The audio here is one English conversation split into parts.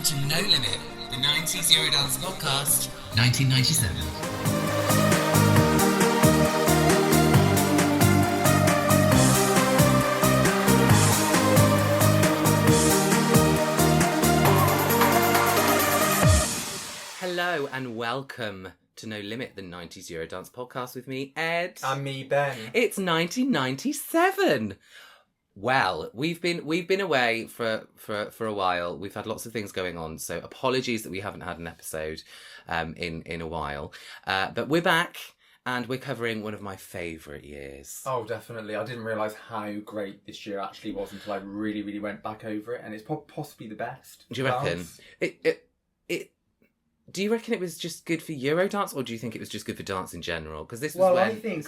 Welcome to No Limit, the 90s Eurodance podcast, 1997. Hello and welcome to No Limit, the 90s Eurodance podcast with me, Ed. And me, Ben. It's 1997. Well, we've been away for a while. We've had lots of things going on, so apologies that we haven't had an episode in a while. But we're back and we're covering one of my favourite years. Oh, definitely. I didn't realise how great this year actually was until I really, really went back over it, and it's possibly the best. Do you reckon? Do you reckon it was just good for Eurodance, or do you think it was just good for dance in general? Because this was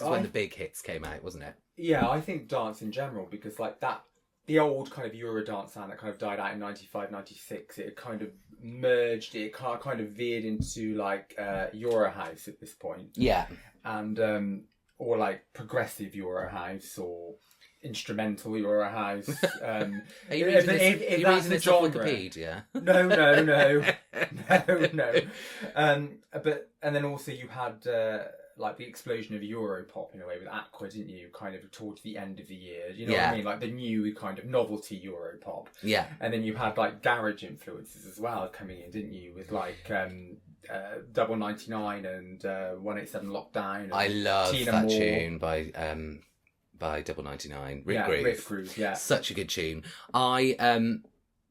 when the big hits came out, wasn't it? Yeah, I think dance in general, because like that, the old kind of Eurodance sound that kind of died out in 95, 96, it kind of merged, it kind of veered into like Euro House at this point. Yeah. And, or like progressive Euro House or instrumental Euro House. Are you reading this off Wikipedia? No. And then also you had like the explosion of Europop in a way with Aqua, didn't you? Kind of towards the end of the year. You know what I mean? Like the new kind of novelty Europop. Yeah. And then you had like garage influences as well coming in, didn't you? With like Double 99 and 187 Lockdown. And I love Tina that Moore. tune by Double 99. Rick Groove. Yeah. Such a good tune. I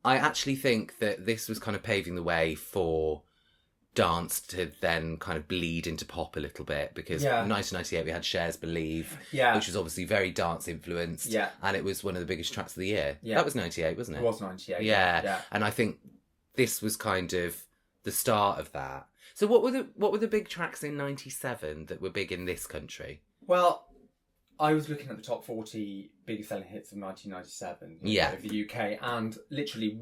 actually think that this was kind of paving the way for dance to then kind of bleed into pop a little bit, because 1998 we had Cher's Believe, which was obviously very dance influenced, and it was one of the biggest tracks of the year. That was 98, wasn't it? It was 98. Yeah. And I think this was kind of the start of that. So what were the big tracks in 97 that were big in this country? Well, I was looking at the top 40 biggest selling hits of 1997 of the UK, and literally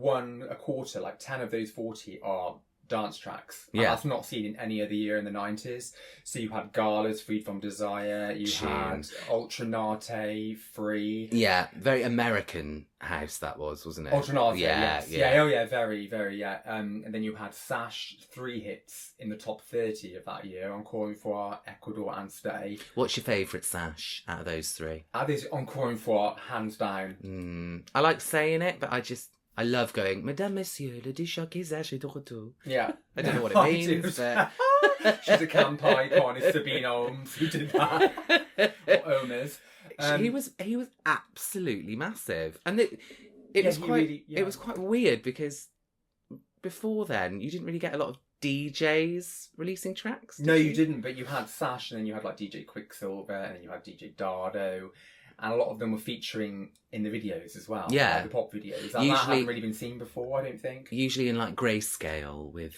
a quarter, like 10 of those 40 are dance tracks. And that's not seen in any other year in the 90s. So you had Gala's Freed From Desire, you had Ultranate, Free. Yeah, very American house that was, wasn't it? Ultranate, yes. Very, very, and then you had Sash, 3 hits in the top 30 of that year, Encore Une Fois, Ecuador and Stay. What's your favourite Sash out of those 3? Encore Une Fois, hands down. I like saying it, but I love going, Mesdames, Messieurs, le disc is de retour. Yeah. I don't know what it means. But... She's a camp icon. It's Sabine Holmes who did that. Or owners. He was absolutely massive. And it was quite weird, because before then you didn't really get a lot of DJs releasing tracks. No, you didn't, but you had Sash, and then you had like DJ Quicksilver, and then you had DJ Dardo. And a lot of them were featuring in the videos as well. Yeah. The pop videos. And that hadn't really been seen before, I don't think. Usually in like grayscale with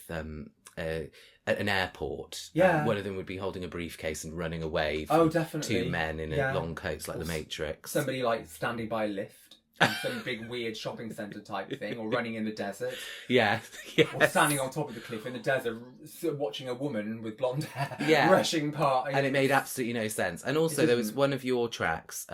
at an airport. Yeah. One of them would be holding a briefcase and running away from definitely. 2 men in long coats like the Matrix. Somebody like standing by a lift. Some big weird shopping centre type thing, or running in the desert. Yes. Or standing on top of the cliff in the desert, watching a woman with blonde hair rushing past. And it made absolutely no sense. And also there was one of your tracks,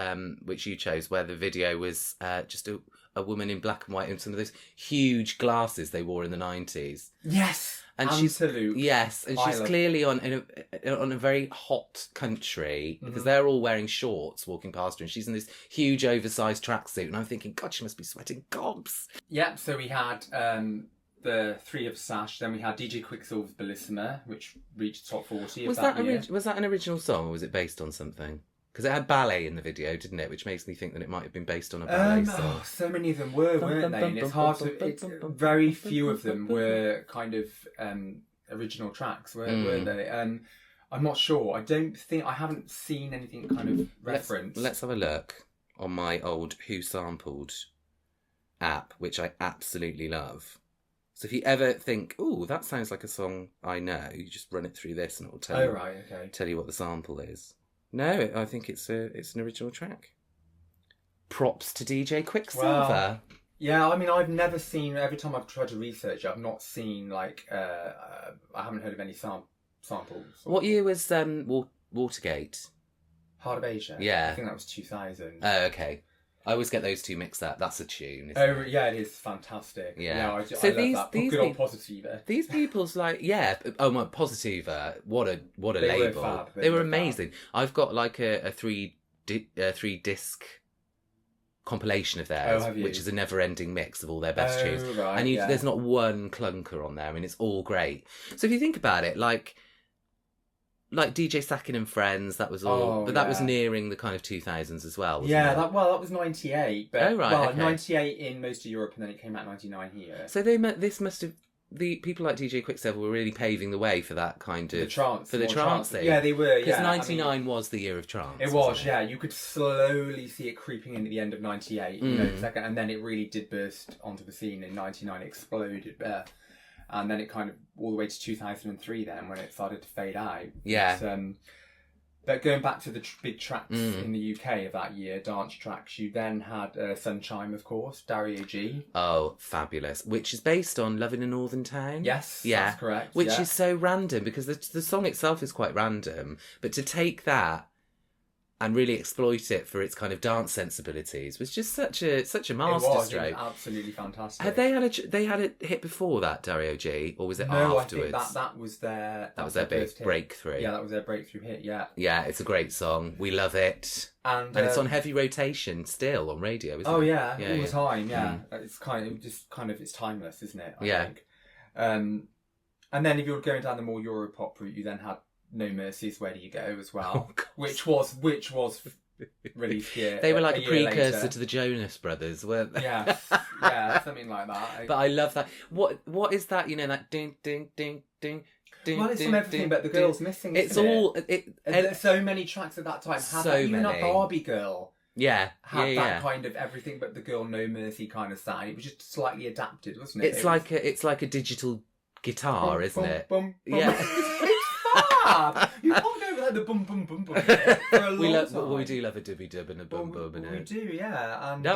which you chose, where the video was just a woman in black and white in some of those huge glasses they wore in the 90s. Yes. And she's clearly on a very hot country, because they're all wearing shorts walking past her, and she's in this huge oversized tracksuit, and I'm thinking, God, she must be sweating gobs. Yeah, so we had the 3 of Sash, then we had DJ Quicksilver's Bellissima, which reached top 40 of that year. Was that an original song, or was it based on something? Because it had ballet in the video, didn't it? Which makes me think that it might have been based on a ballet song. So many of them were, weren't they? And it's hard to... very few of them were kind of original tracks, weren't they? I'm not sure. I haven't seen anything kind of referenced. Let's have a look on my old Who Sampled app, which I absolutely love. So if you ever think, oh, that sounds like a song I know, you just run it through this and it will tell you what the sample is. No, I think it's an original track. Props to DJ Quicksilver. Well, yeah, I mean, I've never seen. Every time I've tried to research, I've not seen like. I haven't heard of any samples. What year was Watergate? Heart of Asia. Yeah, I think that was 2000. Oh, okay. I always get those two mixed up. That's a tune, isn't it? Yeah, it is fantastic. Yeah. I love that. Good old Positiva. These people's like, my Positiva, what a They label. were fab. They were amazing. I've got like a three disc compilation of theirs, which is a never-ending mix of all their best tunes. Right, and there's not one clunker on there. I mean, it's all great. So if you think about it, like DJ Sakin and Friends, that was all, but that was nearing the kind of 2000s as well. Wasn't it? That was 98. But, okay. 98 in most of Europe, and then it came out 99 here. So this must have. The people like DJ Quicksilver were really paving the way for that kind of... For the trance thing. Yeah, they were, Because 99 was the year of trance. It was, yeah. You could slowly see it creeping in at the end of 98, and then it really did burst onto the scene in 99, exploded there. And then it kind of, all the way to 2003 then, when it started to fade out. Yeah. But going back to the big tracks in the UK of that year, dance tracks, you then had Sunshine, of course, Dario G. Oh, fabulous. Which is based on Love in a Northern Town. Yes, yeah, that's correct. Which is so random, because the song itself is quite random, but to take that and really exploit it for its kind of dance sensibilities was just such a masterstroke. It was absolutely fantastic. Had they had a hit before that, Dario G, or was it afterwards? I think that was their big breakthrough. Yeah, that was their breakthrough hit. Yeah, yeah, it's a great song. We love it, and it's on heavy rotation still on radio, isn't it? Oh yeah, all the time. Yeah, it's kind of it's timeless, isn't it? I think. And then if you're going down the more Europop route, you then had No Mercy's Where Do You Go as well, which was released here. They were like a precursor later to the Jonas Brothers, weren't they? Yeah, something like that. But I love that. What is that? That ding ding ding ding. Well, it's from Everything But the Girl's Missing. It's all. There's so many tracks at that time. Even a Barbie Girl. Yeah, had that kind of Everything But the Girl, No Mercy kind of sound. It was just slightly adapted, wasn't it? It's like a digital guitar, isn't it? Yeah. You can't go without the bum bum bum bum for a long time. We do love a dibby dub and a bum bum. We do, yeah. And so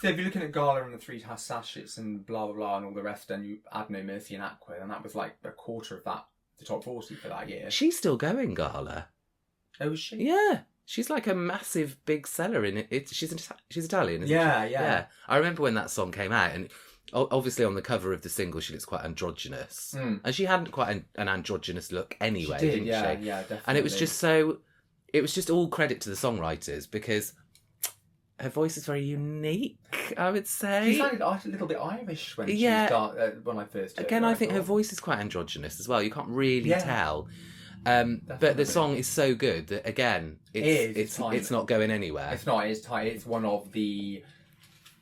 if you're looking at Gala and the Three Sachets and blah blah blah and all the rest, and you add No Mercy and Aqua, and that was like a quarter of that, the top 40 for that year. She's still going, Gala. Oh, is she? Yeah. She's like a massive big seller in it. She's Italian, isn't she? Yeah. I remember when that song came out, and obviously on the cover of the single she looks quite androgynous. And she had quite an androgynous look anyway, didn't she? Yeah, definitely. And it was just all credit to the songwriters, because her voice is very unique, I would say. She sounded a little bit Irish when I first heard Again, her, I think her voice is quite androgynous as well. You can't really tell. But the song is so good that, again, it's not going anywhere. It's not. It's one of the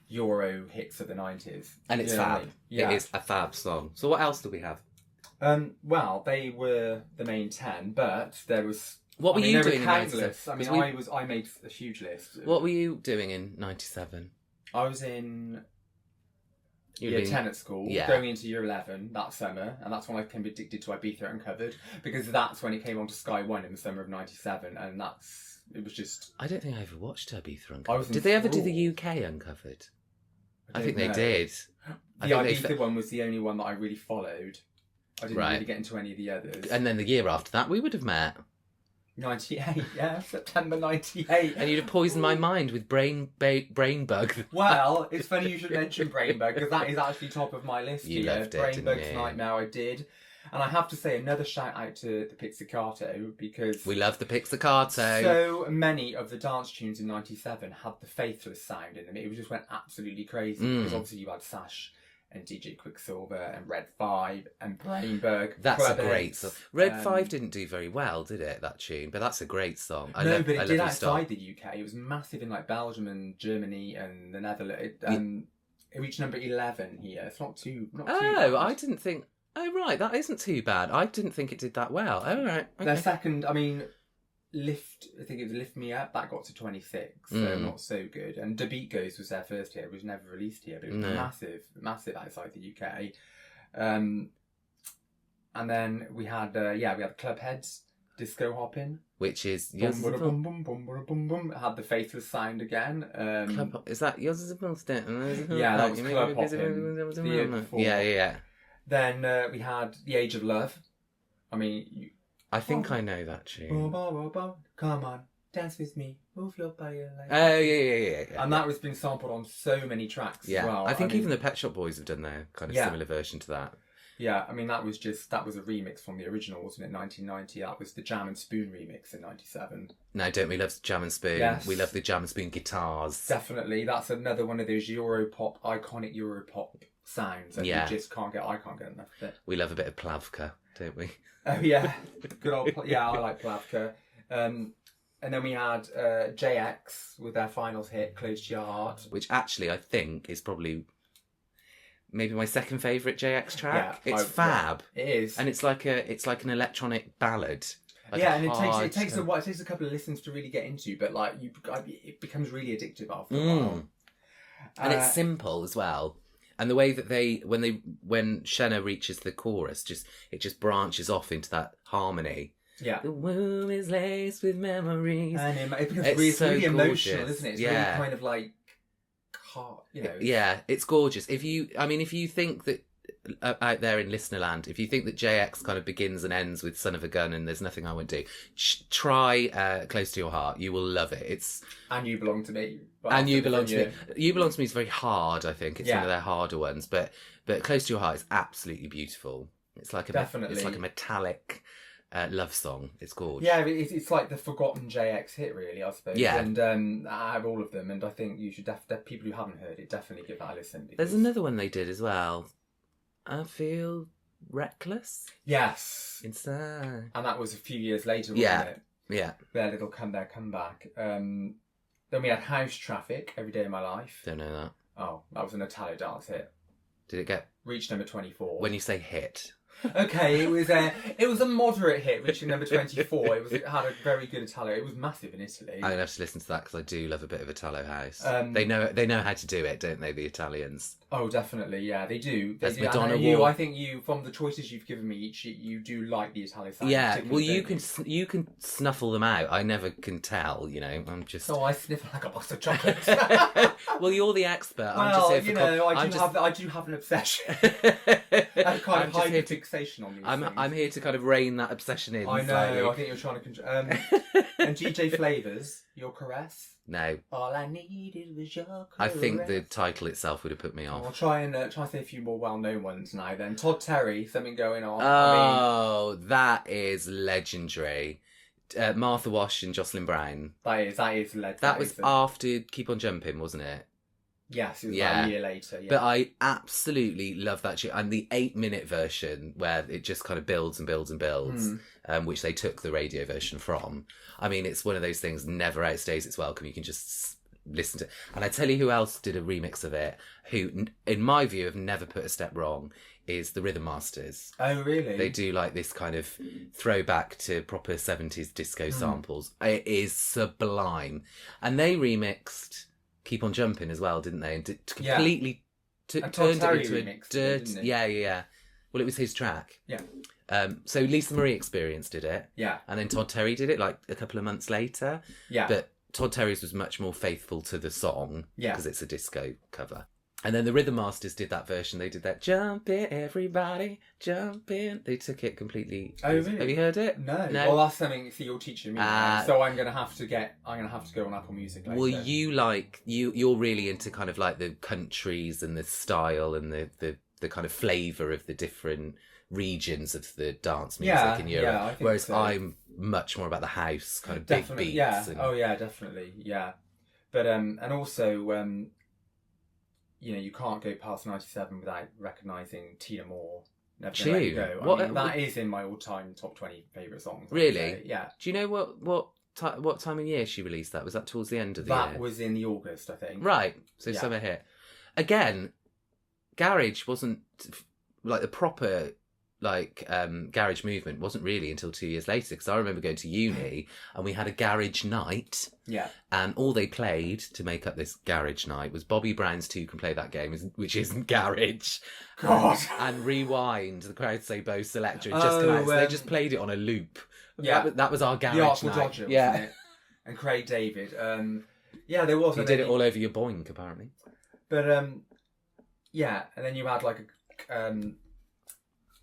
Euro hits of the 90s. And it's fab. Yeah. It is a fab song. So what else do we have? Well, they were the main 10, but there was... What were you doing in 97? I made a huge list. What were you doing in 97? I was in year 10 at school, going into year 11 that summer, and that's when I became addicted to Ibiza Uncovered, because that's when it came on to Sky 1 in the summer of 97, and it was just... I don't think I ever watched Ibiza Uncovered. Did they ever do the UK Uncovered? I think they did. The Ibiza one was the only one that I really followed. I didn't really get into any of the others. And then the year after that, we would have met. 98, yeah, September 98. And you'd have poisoned my mind with Brain Bug. Well, it's funny you should mention Brain Bug, because that is actually top of my list you here. Loved it, Brain Bug's Nightmare, I did. And I have to say another shout out to the Pizzicato, because... We love the Pizzicato. So many of the dance tunes in 97 had the Faithless sound in them. It just went absolutely crazy, because obviously you had Sash and DJ Quicksilver and Red 5 and Brainberg. That's a great song. Red 5 didn't do very well, did it, that tune? But that's a great song. But it did outside the UK. It was massive in like Belgium and Germany and the Netherlands. It reached number 11 here. It's not too bad. I didn't think... Oh, right, that isn't too bad. I didn't think it did that well. Oh, right. Okay. Their second, I think it was Lift Me Up, that got to 26, so not so good. And The Beat Goes was their first hit, it was never released here, but it was massive outside the UK. And then we had Clubheads, Disco Hoppin'. Which is... Boom, boom, boom, boom, boom, boom. It had the Faithless sound again. Is that Yours is a Monster? Yeah, that was Club Hoppin'. The year before. Yeah. Then we had The Age of Love. I think I know that tune. Come on, dance with me. Move your body. Oh, yeah. And that was been sampled on so many tracks as well. I think even the Pet Shop Boys have done their kind of similar version to that. Yeah, I mean, that was a remix from the original, wasn't it, 1990? That was the Jam and Spoon remix in 97. No, don't we love Jam and Spoon? Yes. We love the Jam and Spoon guitars. Definitely. That's another one of those iconic Europop sounds that I can't get enough of it. We love a bit of Plavka, don't we? Oh, yeah. Good old... Yeah, I like Plavka. And then we had JX with their finals hit, Close to Your Heart. Which actually, I think, is probably... maybe my second favourite JX track. It's fab. Yeah, it is, and it's like an electronic ballad. Like and it takes a while. It takes a couple of listens to really get into, but like it becomes really addictive after a while. And it's simple as well. And the way that when Shenna reaches the chorus, it just branches off into that harmony. Yeah, the womb is laced with memories, and it becomes really emotional, isn't it? It's really kind of like. You know. Yeah, it's gorgeous. If you think that out there in listener land, if you think that JX kind of begins and ends with Son of a Gun and There's Nothing I Won't Do, try Close to Your Heart. You will love it. It's And You Belong to Me. And You Belong to Me. You Belong to Me is very hard, I think. It's one of their harder ones, but Close to Your Heart is absolutely beautiful. It's like a metallic love song. It's gorgeous. Yeah, it's like the forgotten JX hit, really, I suppose. Yeah. And I have all of them, and I think you should people who haven't heard it definitely give that a listen. There's another one they did as well. I Feel Reckless. Yes. Inside. And that was a few years later, wasn't it? Yeah. Their little comeback. Then we had House Traffic, Every Day of My Life. Don't know that. Oh, that was an Italo dance hit. Did it get... Reached number 24. When you say hit... Okay, it was a moderate hit, reaching number 24. It had a very good Italo. It was massive in Italy. I'm gonna have to listen to that because I do love a bit of Italo house. They know how to do it, don't they? The Italians. Oh, definitely, yeah, they do. There's Madonna War. I think you, from the choices you've given me each, you do like the Italian sound. Yeah, well, you can snuffle them out. I never can tell. You know, I'm just. Oh, I sniffle like a box of chocolates. Well, you're the expert. Well, I'm just here for I do have an obsession. A kind of high fixation on these things. I'm here to kind of rein that obsession in. I know. Slightly. I think you're trying to control. And DJ Flavors, Your Caress. No. All I needed was your caress. I think the title itself would have put me off. I'll try and say a few more well-known ones now. Then Todd Terry, Something Going On. Oh, that is legendary. Martha Wash and Jocelyn Brown. That is legendary. That was after Keep On Jumping, wasn't it? Yes, it was about a year later. Yeah. But I absolutely love that shit. And the 8-minute version where it just kind of builds and builds and builds, which they took the radio version from. I mean, it's one of those things never outstays its welcome. You can just listen to. And I tell you who else did a remix of it, who, in my view, have never put a step wrong, is the Rhythm Masters. Oh, really? They do like this kind of throwback to proper 70s disco samples. It is sublime. And they remixed Keep On Jumping as well, didn't they? And completely turned it into a dirt. Yeah. Well, it was his track. Yeah. So Lisa Marie Experience did it. Yeah. And then Todd Terry did it like a couple of months later. Yeah. But Todd Terry's was much more faithful to the song. Yeah. Because it's a disco cover. And then the Rhythm Masters did that version. They did that jump in, everybody, jump in. They took it completely. Oh, really? Have you heard it? No. Well, that's something you're teaching me. So I'm gonna have to go on Apple Music later. Well, you're really into kind of like the countries and the style and the kind of flavour of the different regions of the dance music in Europe. Yeah, I think whereas so. I'm much more about the house kind of definitely, big beats. Yeah. Oh yeah, definitely. Yeah. But and also you can't go past 97 without recognising Tina Moore. Never Gonna Let You Go. That is in my all-time top 20 favourite songs. Really? Yeah. Do you know what time of year she released that? Was that towards the end of the year? That was in the August, I think. Right. So summer hit. Again, garage wasn't like the proper garage movement wasn't really until 2 years later, because I remember going to uni and we had a garage night. Yeah. And all they played to make up this garage night was Bobby Brown's Two Can Play That Game, which isn't garage. God. And Rewind, the crowd say Bo Selector, and just come out. So they just played it on a loop. Yeah. That was our garage the Artful night. Dodger, wasn't it? And Craig David. Yeah, there was. You did it all over your boink, apparently. But yeah, and then you had like a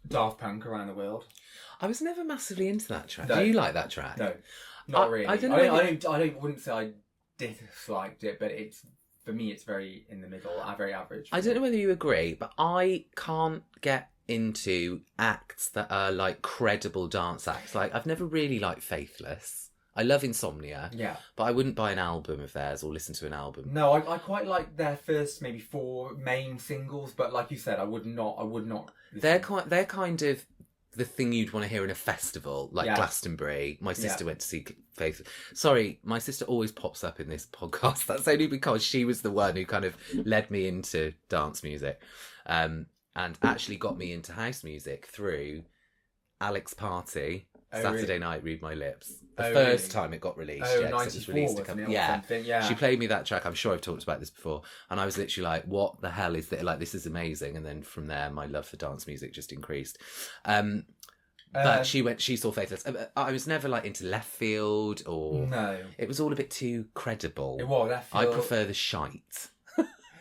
Daft Punk, Around the World. I was never massively into that track. No. Do you like that track? No, not really. I don't know. I wouldn't say I disliked it, but for me it's very in the middle, very average. I don't know whether you agree, but I can't get into acts that are like credible dance acts. Like, I've never really liked Faithless. I love Insomnia. Yeah. But I wouldn't buy an album of theirs or listen to an album. No, I quite like their first maybe 4 main singles, but like you said, I would not. They're kind of the thing you'd want to hear in a festival, like Glastonbury. My sister went to see Faith. Sorry, my sister always pops up in this podcast. That's only because she was the one who kind of led me into dance music, and actually got me into house music through Alex Party. Saturday Night, Read My Lips. The first time it got released. Oh, 94, it was released a couple. Yeah. She played me that track. I'm sure I've talked about this before. And I was literally like, what the hell is that? Like, this is amazing. And then from there, my love for dance music just increased. But she saw Faithless. I was never like into Left Field or... No. It was all a bit too credible. It was, Left Field. I prefer the shite.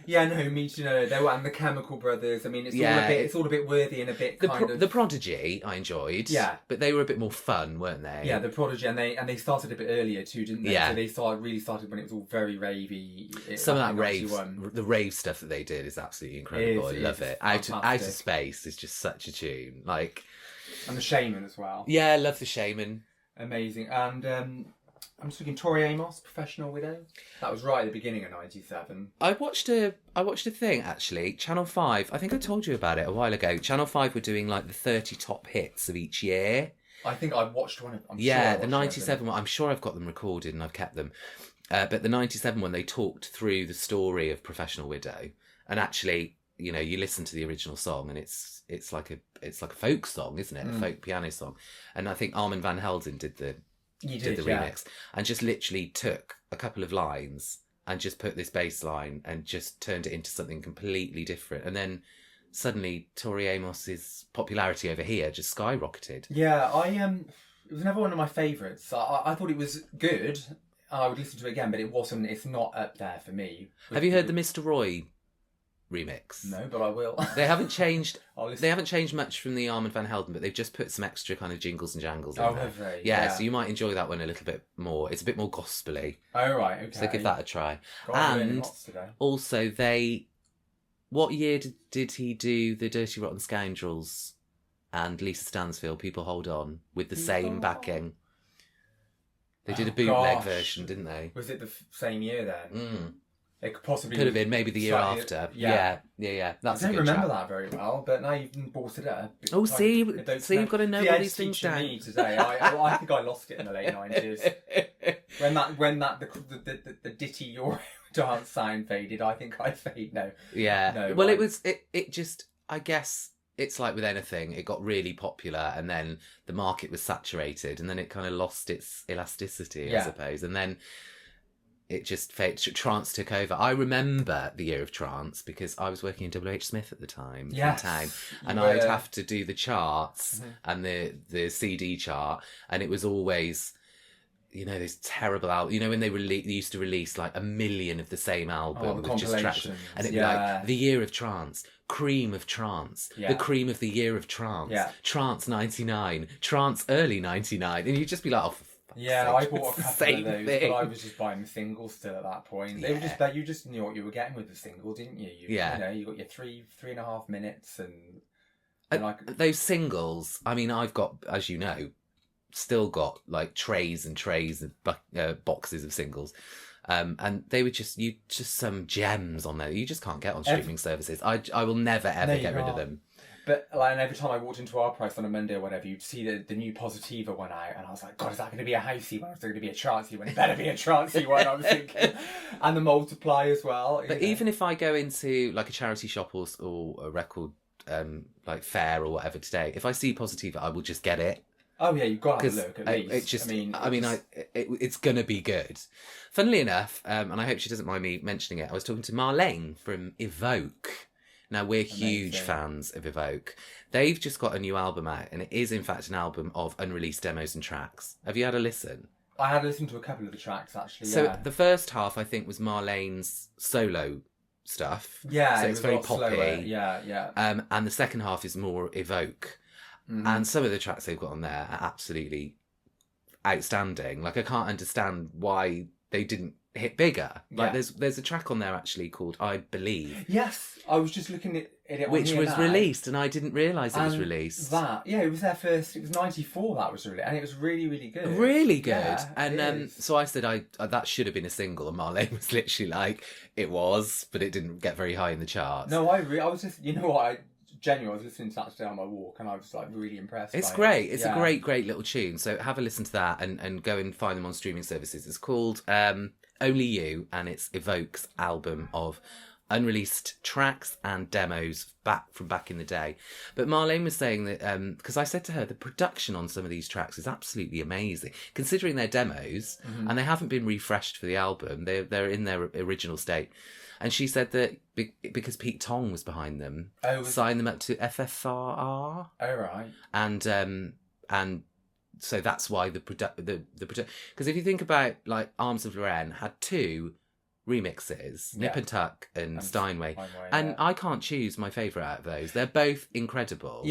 Yeah, no, me too. No, they were, and the Chemical Brothers. I mean, it's all a bit worthy and a bit The Prodigy, I enjoyed. Yeah, but they were a bit more fun, weren't they? Yeah, the Prodigy, and they started a bit earlier too, didn't they? Yeah. So they really started when it was all very ravey. Some of that the rave stuff that they did is absolutely incredible. I love it. Out of Space is just such a tune. Like, and the Shaman as well. Yeah, I love the Shaman. Amazing, and. I'm just thinking Tori Amos, Professional Widow. That was right at the beginning of '97. I watched a thing, actually. Channel 5, I think I told you about it a while ago. Channel 5 were doing like the 30 top hits of each year. I think I watched one of them. The 97 one. I'm sure I've got them recorded and I've kept them. But the 97 one, they talked through the story of Professional Widow. And actually, you know, you listen to the original song and it's like a folk song, isn't it? A folk piano song. And I think Armand van Helden did the remix and just literally took a couple of lines and just put this bass line and just turned it into something completely different. And then suddenly Tori Amos's popularity over here just skyrocketed. Yeah, it was never one of my favourites. I thought it was good. I would listen to it again, but it's not up there for me. Have you heard the Mr. Roy remix? No, but I will. They haven't changed. They haven't changed much from the Armand van Helden, but they've just put some extra kind of jingles and jangles in there. Have they? Yeah, so you might enjoy that one a little bit more. It's a bit more gospel-y. Oh, right, okay. So give that a try. God, and also, what year did he do the Dirty Rotten Scoundrels and Lisa Stansfield, People Hold On, with the same backing? They did a bootleg version, didn't they? Was it the same year then? Mm. It could have been maybe the year after. Yeah. That's I don't remember that very well, but now you've brought it up. Oh, see, you've got to know all these things down. Me today. I think I lost it in the late 90s when the ditty Eurodance sound faded. I think I faded. No. Yeah. No, well, it just, I guess. It's like with anything, it got really popular and then the market was saturated and then it kind of lost its elasticity, I suppose. And then it just trance took over. I remember the year of trance because I was working in W.H. Smith at the time in town, and I'd have to do the charts and the CD chart, and it was always, you know, this terrible album. You know, when they used to release like 1 million of the same album with just tracks, and it'd be like the year of trance, cream of trance, the cream of the year of trance, trance 99, trance early 99, and you'd just be like, oh. Yeah, I bought a couple of those, but I was just buying the singles still at that point. They were just that you just knew what you were getting with the single, didn't you? You know, you got your 3.5 minutes, and like those singles. I mean, I've got, as you know, still got like trays and trays of boxes of singles, and they were just some gems on there. You just can't get on streaming services. I will never ever get rid of them. But and every time I walked into our price on a Monday or whatever, you'd see the new Positiva one out, and I was like, God, is that going to be a housey one? Or is there going to be a trancey one? It better be a trancey one, I was thinking. And the Multiply as well. But even if I go into like a charity shop or a record like fair or whatever today, if I see Positiva, I will just get it. Oh yeah, you've got to have a look at least. It's going to be good. Funnily enough, and I hope she doesn't mind me mentioning it, I was talking to Marlene from Evoke. Now, we're huge fans of Evoke. They've just got a new album out, and it is, in fact, an album of unreleased demos and tracks. Have you had a listen? I had listened to a couple of the tracks, actually, So the first half, I think, was Marlene's solo stuff. Yeah, so it's very poppy. Slower. Yeah. And the second half is more Evoke. Mm-hmm. And some of the tracks they've got on there are absolutely outstanding. Like, I can't understand why they didn't hit bigger. Like there's a track on there actually called I Believe. Yes, I was just looking at it, which was released, and I didn't realise it was released. It was their first. It was '94 that was released, and it was really, really good. Really good. Yeah, and so I said, that should have been a single, and Marlene was literally like, it was, but it didn't get very high in the charts. No, I was just, you know what, I was listening to that today on my walk, and I was like really impressed. It's great. It's a great little tune. So have a listen to that, and go and find them on streaming services. It's called Only You, and it's Evoke's album of unreleased tracks and demos from back in the day. But Marlene was saying that because I said to her, the production on some of these tracks is absolutely amazing, considering they're demos and they haven't been refreshed for the album. They're in their original state. And she said that because Pete Tong was behind them, signed them up to FFRR. Oh, right. And so that's why the production. Because if you think about, like, Arms of Lorraine had 2 remixes, Nip and Tuck and Steinway. And I can't choose my favourite out of those. They're both incredible.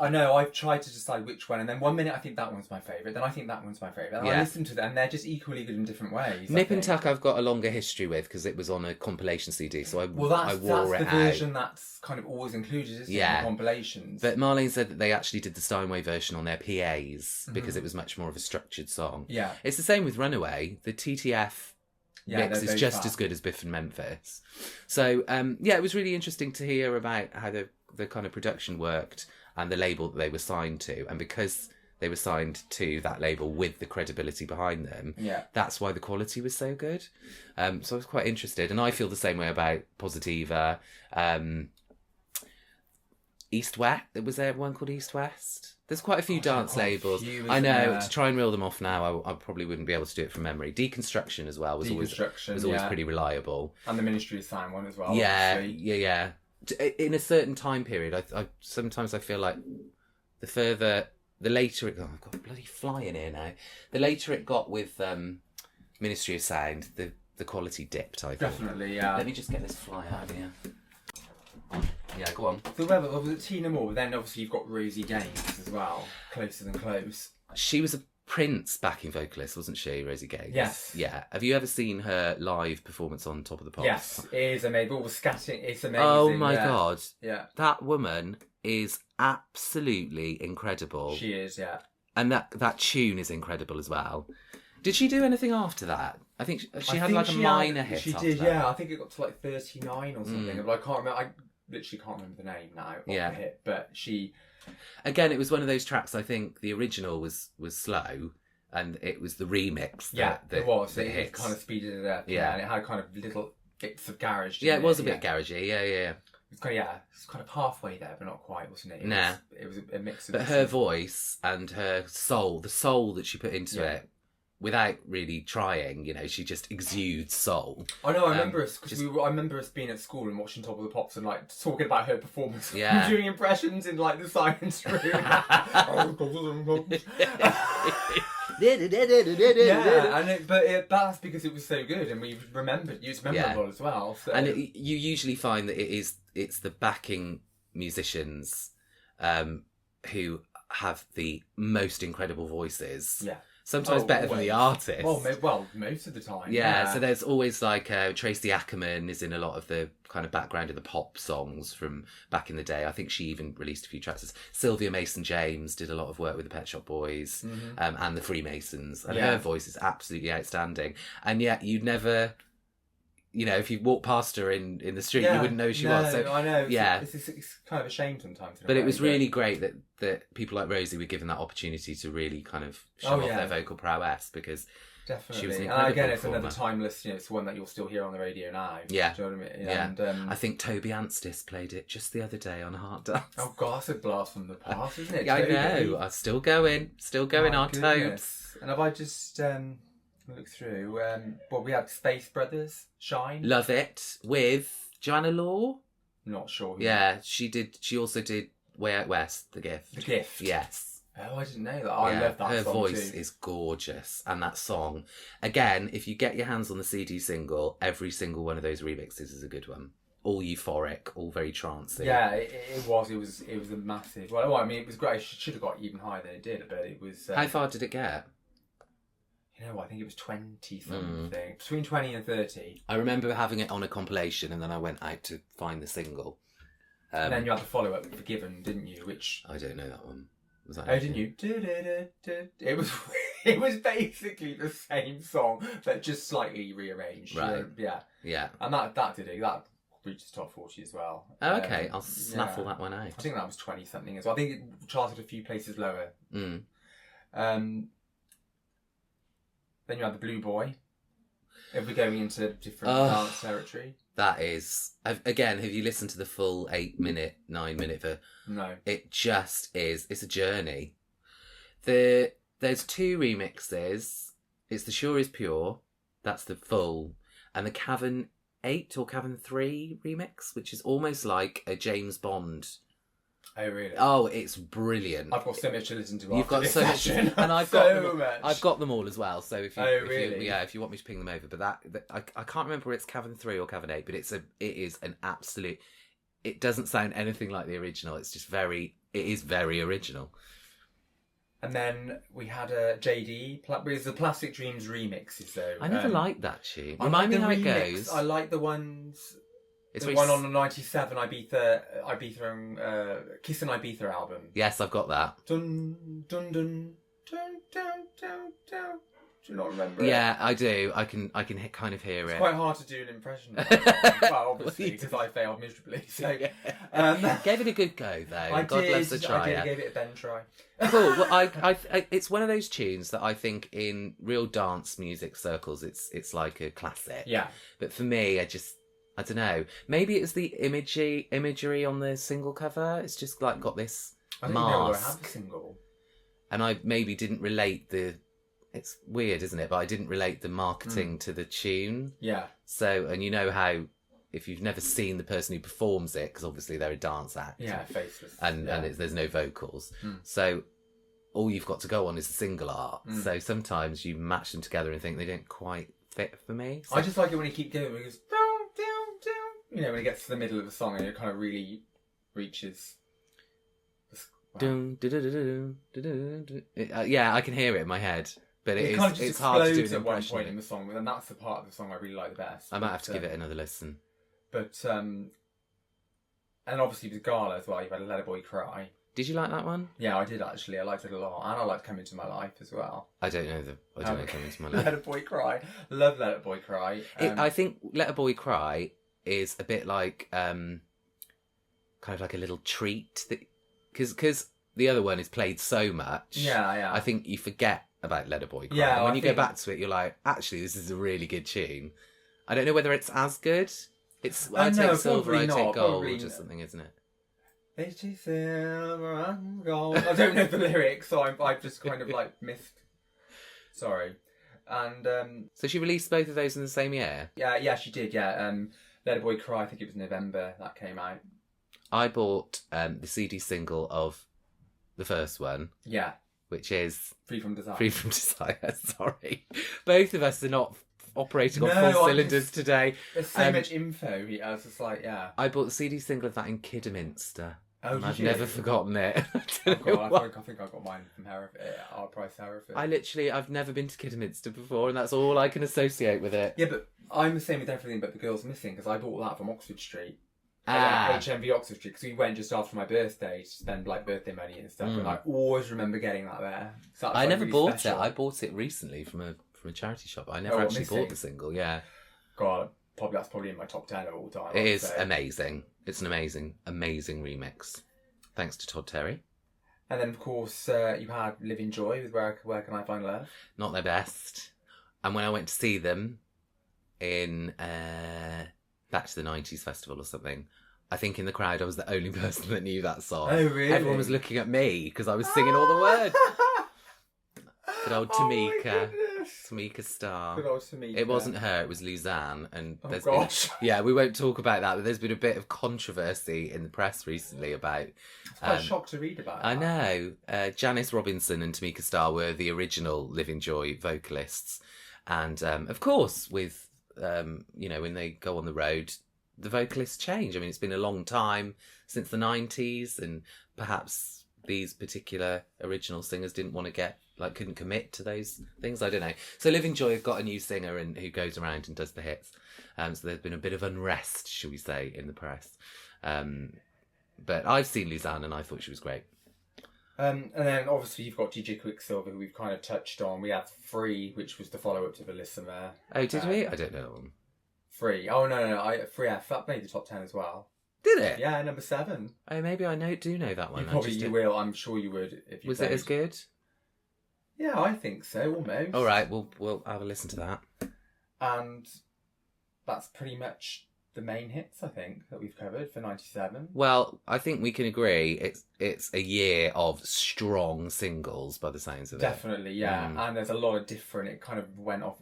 I know, I've tried to decide which one, and then one minute I think that one's my favourite, then I think that one's my favourite. And I listen to them, and they're just equally good in different ways. Nip and Tuck I've got a longer history with, because it was on a compilation CD, so I wore that's it out. That's the version that's kind of always included, isn't it, in the compilations. But Marlene said that they actually did the Steinway version on their PAs, because it was much more of a structured song. Yeah. It's the same with Runaway. The TTF mix is just as good as Biff and Memphis. So, it was really interesting to hear about how the kind of production worked, and the label that they were signed to, and because they were signed to that label with the credibility behind them, that's why the quality was so good. So I was quite interested, and I feel the same way about Positiva. East West, was there one called East West? There's quite a few dance labels. I know, to try and reel them off now, I probably wouldn't be able to do it from memory. Deconstruction as well was always pretty reliable. And the Ministry of Sound one as well. Yeah. In a certain time period, I sometimes I feel like the later it got, I've got a bloody fly in here now. The later it got with Ministry of Sound, the quality dipped, I think. Definitely, yeah. Let me just get this fly out of here. Yeah, go on. So was it Tina Moore? But then obviously you've got Rosie Gaines as well. Closer Than Close. She was a Prince backing vocalist, wasn't she, Rosie Gaines? Yes. Yeah. Have you ever seen her live performance on Top of the Pops? Yes, it is amazing. All the scatting, it's amazing. Oh my God. Yeah. That woman is absolutely incredible. She is, yeah. And that tune is incredible as well. Did she do anything after that? I think she had like a minor hit. She did, yeah. I think it got to like 39 or something. But I can't remember. I literally can't remember the name now of the hit. But she... Again, it was one of those tracks, I think the original was slow, and it was the remix that it was. It kind of speeded it up. Yeah, and it had kind of little bits of garage. Yeah, it was a bit garagey. Yeah. It's kind of halfway there, but not quite, wasn't it? It was a mix of... But her voice and her soul, the soul that she put into it, without really trying, she just exudes soul. I know, I remember us, because I remember us being at school and watching Top of the Pops and like talking about her performance. Yeah. Doing impressions in like the science room. That's because it was so good, and we remembered it's memorable as well. So. And you usually find that it's the backing musicians who have the most incredible voices. Yeah. Sometimes better than the artist. Well, most of the time. Yeah, so there's always like Tracy Ackerman is in a lot of the kind of background of the pop songs from back in the day. I think she even released a few tracks. Sylvia Mason-James did a lot of work with the Pet Shop Boys and the Freemasons. And her voice is absolutely outstanding. And yet you'd never... if you walk past her in the street, you wouldn't know who she was. So, I know. It's kind of a shame sometimes. But it was really great that people like Rosie were given that opportunity to really kind of show off their vocal prowess, because definitely. She was an incredible and again, it's performer. another timeless. It's one that you'll still hear on the radio now. Yeah. Do you know what I mean? Yeah. And, I think Toby Anstis played it just the other day on Hard Dance. Oh God, that's a blast from the past, isn't it? Yeah, I know. Still going. Our Tobes. And have I just look through? We had Space Brothers, Shine. Love it with Joanna Law. Not sure. She also did Way Out West, The Gift. The Gift. Yes. Oh, I didn't know that. I love that her song voice too. is gorgeous, and that song. Again, if you get your hands on the CD single, every single one of those remixes is a good one. All euphoric, all very trancey. Yeah, it was. It was a massive. Well, I mean, it was great. It should have got even higher than it did, but it was. How far did it get? You know what? I think it was 20 something. Between 20 and 30. I remember having it on a compilation, and then I went out to find the single. And then you had the follow-up, Forgiven, didn't you? Which I don't know that one. Was that? Oh, didn't you? It was it was basically the same song, but just slightly rearranged. Right. Yeah. And that did it. That reached the top 40 as well. Oh, okay. I'll snaffle that one out. I think that was 20 something as well. I think it charted a few places lower. Then you had the Blue Boy. If we're going into different dance territory. That is... Again, have you listened to the full 8-minute, 9-minute... No. It just is... It's a journey. There's 2 remixes. It's The Sure Is Pure. That's the full. And the Cavern 8 or Cavern 3 remix, which is almost like a James Bond... Oh, really? Oh, it's brilliant. I've got so much to listen to. You've got so much, and I've got them all as well. So if you, if you want me to ping them over, but I can't remember whether it's Cavern 3 or Cavern 8, but it is an absolute. It doesn't sound anything like the original. It's just it is very original. And then we had a JD. It's the Plastic Dreams remixes, though. I never liked that tune. Remind me how it goes. I like the ones. It's the one on the 97 Ibiza Kiss and Ibiza album. Yes, I've got that. Dun dun dun dun dun dun dun. Do you not remember it? I do. I can kind of hear it. It's quite hard to do an impression of well, obviously, because I failed miserably. So, gave it a good go, though. I God did. Loves the Try. I gave it a Ben try. Cool. Well, I it's one of those tunes that I think in real dance music circles, it's like a classic. Yeah. But for me, I don't know. Maybe it's the imagery on the single cover. It's just like got this mask. I have the single. And I maybe didn't relate it's weird, isn't it? But I didn't relate the marketing to the tune. Yeah. So, and you know how, if you've never seen the person who performs it, because obviously they're a dance act. Yeah, faceless. And there's no vocals. So all you've got to go on is the single art. So sometimes you match them together and think they don't quite fit for me. So, I just like it when you keep going because... You know, when it gets to the middle of the song and it kind of really reaches... yeah, I can hear it in my head. But it kind of just explodes at one point in the song, and that's the part of the song I really like the best. I might have to give it another listen. But, and obviously with Gala as well, you've had Let a Boy Cry. Did you like that one? Yeah, I did actually. I liked it a lot. And I liked Come Into My Life as well. I don't know Come Into My Life. Let a Boy Cry. Love Let a Boy Cry. I think Let a Boy Cry is a bit like kind of like a little treat because the other one is played so much. Yeah. I think you forget about Let a Boy Cry. Yeah, and when you go back to it, you're like, actually, this is a really good tune. I don't know whether it's as good. It's I take silver, I take gold, or something, isn't it? It is silver and gold. I don't know the lyrics, so I've just kind of like missed. Sorry. And so she released both of those in the same year. Yeah, she did. Yeah. Let a Boy Cry, I think it was November that came out. I bought the CD single of the first one. Yeah. Which is... Free From Desire. Free From Desire, sorry. Both of us are not operating on full cylinders today. There's so much info. I was just like, yeah. I bought the CD single of that in Kidderminster. Oh, and I've never forgotten it. I think I got mine from our price Hereford. I've never been to Kidderminster before, and that's all I can associate with it. Yeah, but I'm the same with everything but The Girl's Missing, because I bought that from Oxford Street. HMV Oxford Street, because we went just after my birthday to spend like birthday money and stuff, and I always remember getting that there. So I never bought it. I bought it recently from a charity shop. I never actually bought the single. Yeah. God, that's probably in my top 10 of all time. It is amazing. It's an amazing remix. Thanks to Todd Terry. And then, of course, you had Living Joy with Where Can I Find Love? Not their best. And when I went to see them in Back to the 90s festival or something, I think in the crowd I was the only person that knew that song. Oh, really? Everyone was looking at me because I was singing all the words. Good old Tamika. Tamika Starr. Good old Tamika. It wasn't her, it was Luzanne. And we won't talk about that, but there's been a bit of controversy in the press recently about... It's quite shocked to read about. I know. Janice Robinson and Tamika Starr were the original Living Joy vocalists. And, of course, with, when they go on the road, the vocalists change. I mean, it's been a long time since the 90s, and perhaps these particular original singers didn't want to couldn't commit to those things. I don't know. So Living Joy have got a new singer who goes around and does the hits. So there's been a bit of unrest, shall we say, in the press. But I've seen Luzanne and I thought she was great. And then obviously you've got DJ Quicksilver, who we've kind of touched on. We have Free, which was the follow-up to Bellissima. Oh, did we? I don't know that one. Free. Oh, no. Free, that made the top 10 as well. Did it? Yeah, number 7. Oh, maybe I do know that one. You will. I'm sure you would. If you Was it as good? Yeah, I think so, almost. All right, we'll have a listen to that. And that's pretty much the main hits, I think, that we've covered for 97. Well, I think we can agree it's a year of strong singles by the sounds of it. Definitely, yeah. And there's a lot of different... It kind of went off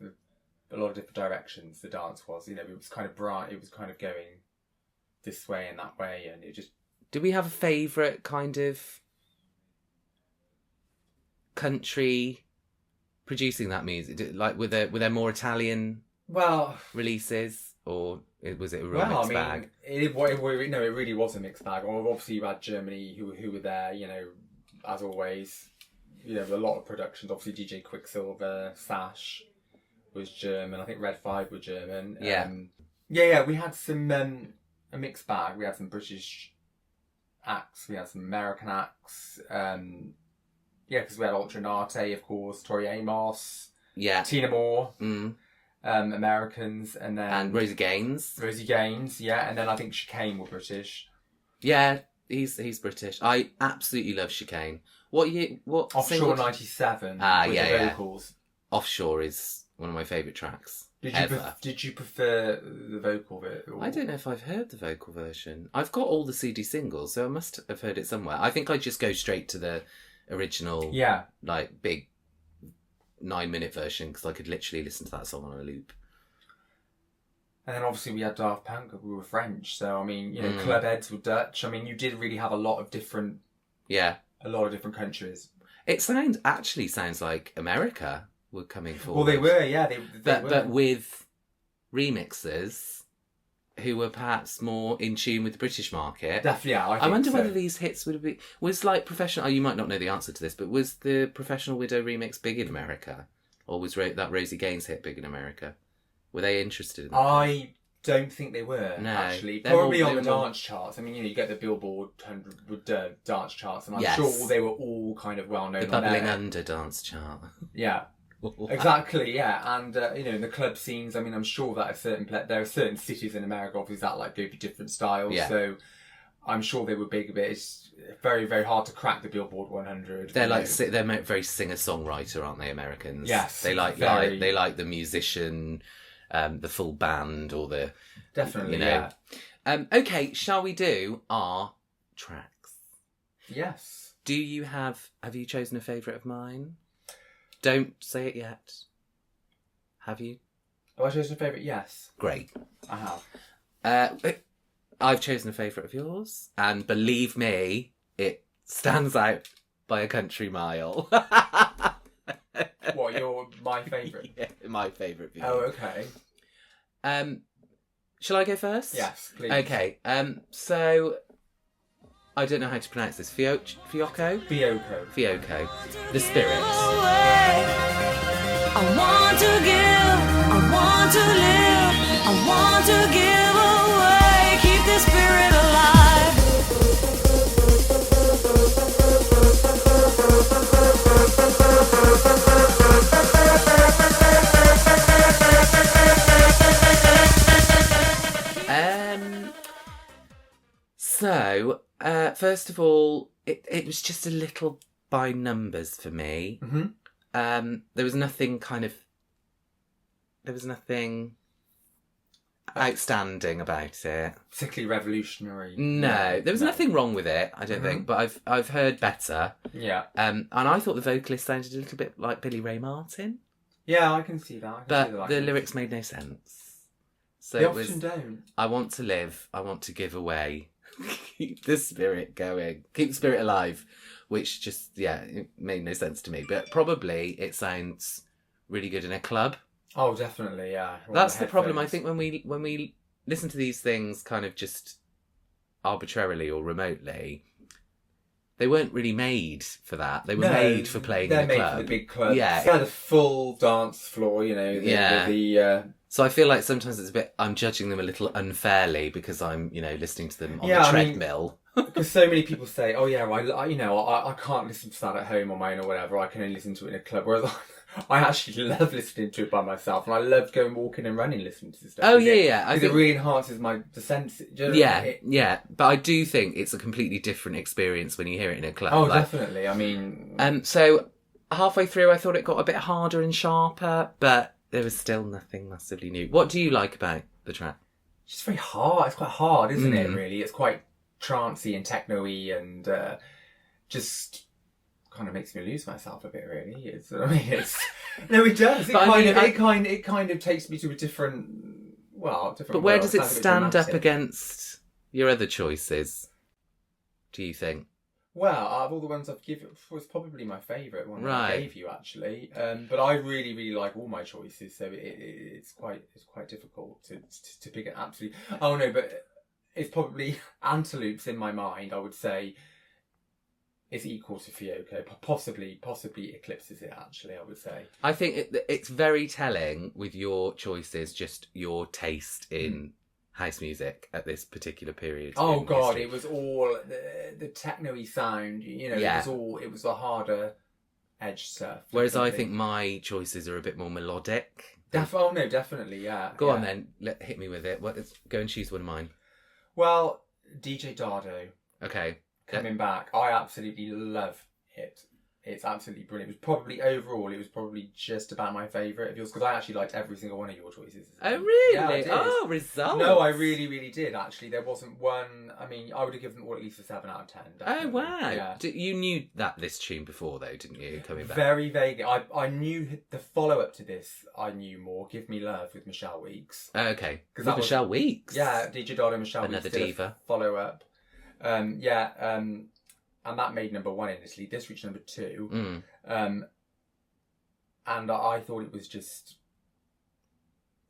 a lot of different directions, the dance was. It was kind of bright. It was kind of going this way and that way, and it just... Do we have a favourite kind of country producing that music? Like, were there more Italian releases, or was it a real mixed bag? It really was a mixed bag. Obviously, you had Germany who were there, as always. A lot of productions. Obviously, DJ Quicksilver, Sash was German. I think Red 5 were German. Yeah. We had some a mixed bag. We had some British acts. We had some American acts. Because we had Ultra Nate, of course, Tori Amos. Yeah. Tina Moore. Americans, and Rosie Gaines. Yeah, and then I think Chicane were British. Yeah, he's British. I absolutely love Chicane. What year? What? Offshore 97. Yeah. Vocals. Offshore is one of my favourite tracks. Did you prefer the vocal bit? Or... I don't know if I've heard the vocal version. I've got all the CD singles, so I must have heard it somewhere. I think I just go straight to the original. Yeah. Like big 9-minute version, because I could literally listen to that song on a loop. And then obviously we had Daft Punk, we were French, so Club Eds were Dutch. You did really have a lot of different countries. It sounds like America were coming forward. Well, they were, yeah, they were. But with remixers who were perhaps more in tune with the British market. Definitely, yeah, I wonder whether these hits would have been... Was like Professional... Oh, you might not know the answer to this, but was the Professional Widow remix big in America? Or was that Rosie Gaines hit big in America? Were they interested in that? I don't think they were, actually. Probably on the dance charts. You get the Billboard 100 dance charts, and I'm sure they were all kind of well known. The Bubbling Under dance chart. Yeah. Exactly, yeah, and in the club scenes, I'm sure that there are certain cities in America, obviously, that go for different styles. Yeah. So I'm sure they were big, but it's very, very hard to crack the Billboard 100. They're they're very singer-songwriter, aren't they, Americans? Yes, they like the musician, the full band, or the definitely. Yeah. Okay, shall we do our tracks? Yes. Have you chosen a favourite of mine? Don't say it yet. Have you? Oh, I chosen a favourite, yes. Great. I have. I've chosen a favourite of yours, and believe me, it stands out by a country mile. What, you're my favourite? Yeah, my favourite. Oh, okay. Shall I go first? Yes, please. Okay, so... I don't know how to pronounce this. Fiocco? Fiocco. The Spirits. I want to give, I want to live, I want to give away, keep the spirit So, first of all, it was just a little by numbers for me. Mm-hmm. There was nothing outstanding about it. Particularly revolutionary. No, there was nothing wrong with it, I don't think, but I've heard better. Yeah. And I thought the vocalist sounded a little bit like Billy Ray Martin. Yeah, I can see that. But the lyrics made no sense. So they often don't. I want to live, I want to give away. Keep the spirit going. Keep the spirit alive. Which just, it made no sense to me. But probably it sounds really good in a club. Oh, definitely, yeah. That's the problem. I think when we listen to these things kind of just arbitrarily or remotely, they weren't really made for that. They were made for playing in a club. They're made for the big club. Yeah. They had a full dance floor, you know. So I feel like sometimes it's a bit, I'm judging them a little unfairly because I'm, listening to them on the treadmill. Because so many people say, oh yeah, well, I can't listen to that at home on my own or whatever. I can only listen to it in a club. Whereas I actually love listening to it by myself, and I love going walking and running listening to this stuff. Oh yeah. Because it really enhances the sense. Yeah. But I do think it's a completely different experience when you hear it in a club. Oh, definitely. I mean, so halfway through, I thought it got a bit harder and sharper, but there was still nothing massively new. What do you like about the track? It's just very hard. It's quite hard, isn't it? Really, it's quite trancey and techno-y, and just kind of makes me lose myself a bit. Really, no, it does. It kind of takes me to a different. But where does it stand up against your other choices? Do you think? Well, out of all the ones I've given, it was probably my favourite one I gave you, actually. But I really, really like all my choices, so it's quite difficult to pick an absolute. Oh no, but it's probably Antelopes in my mind. I would say it's equal to Fiocco, possibly eclipses it. Actually, I would say. I think it's very telling with your choices, just your taste in house music at this particular period. Oh god, history. It was all the techno-y sound, it was a harder edge stuff. Whereas I think my choices are a bit more melodic. Definitely, yeah. Go on then, hit me with it. Go and choose one of mine. Well, DJ Dardo. Okay. Coming back. I absolutely love it. It's absolutely brilliant. It was probably just about my favourite of yours, because I actually liked every single one of your choices. Oh, really? Yeah, I did. Results. No, I really, really did, actually. There wasn't one... I mean, I would have given them all at least a 7 out of 10. Definitely. Oh, wow. Yeah. You knew this tune before, though, didn't you, coming back? Very vaguely. I knew the follow-up to this, I knew more. Give Me Love with Michelle Weeks. Oh, okay. With Michelle Weeks? Yeah, DJ Dardo and Michelle Weeks. Another diva. Follow-up. And that made number 1 in Italy. This reached number 2. And I thought it was just...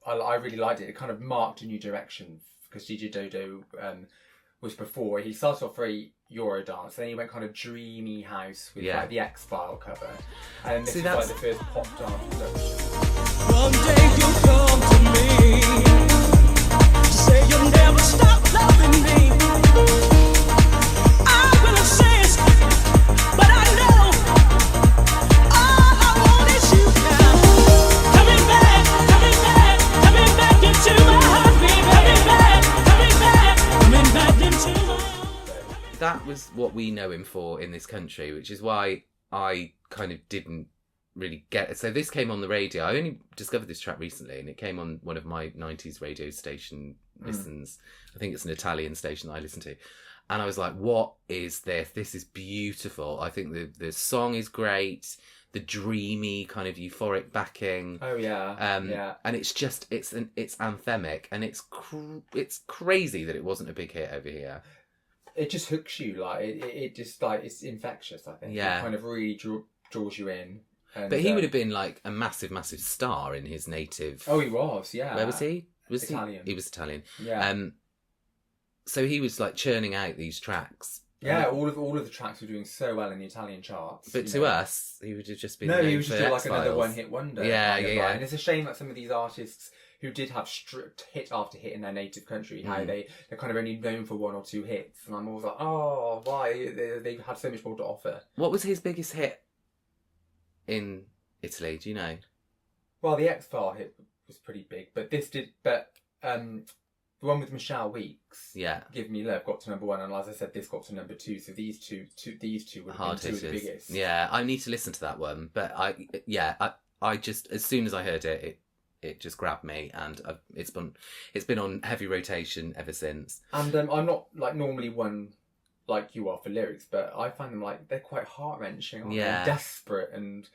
I really liked it. It kind of marked a new direction, because DJ Dodo was before. He started off very Eurodance, then he went kind of dreamy house with like the X-File cover. And this was like the first pop dance production. One day you'll come to me to say you'll never stop loving me. That was what we know him for in this country, which is why I kind of didn't really get it. So this came on the radio. I only discovered this track recently, and it came on one of my 90s radio station listens. I think it's an Italian station that I listen to. And I was like, what is this? This is beautiful. I think the song is great. The dreamy kind of euphoric backing. Oh yeah, yeah. And it's just it's anthemic, and it's crazy that it wasn't a big hit over here. It just hooks you, like it just like it's infectious. I think. Yeah. It kind of really draws you in. And, but he would have been like a massive star in his native. Oh, he was. Yeah. Where was he? Italian. He was Italian. Yeah. So he was like churning out these tracks. Yeah, all of the tracks were doing so well in the Italian charts. But to us, he would have just been. No, he was just like another one-hit wonder. Yeah. And it's a shame that some of these artists who did have stripped hit after hit in their native country, how they're kind of only known for 1 or 2 hits, and I'm always like, oh, why? They've had so much more to offer. What was his biggest hit in Italy? Do you know? Well, the X-File hit was pretty big, but the one with Michelle Weeks, Give Me Love, got to number 1, and as I said, this got to number 2. So these two would have been 2 of the biggest. Yeah, I need to listen to that one, but I just, as soon as I heard it just grabbed me, and it's been on heavy rotation ever since. And I'm not like normally one like you are for lyrics, but I find them like they're quite heart wrenching, aren't they? Desperate, and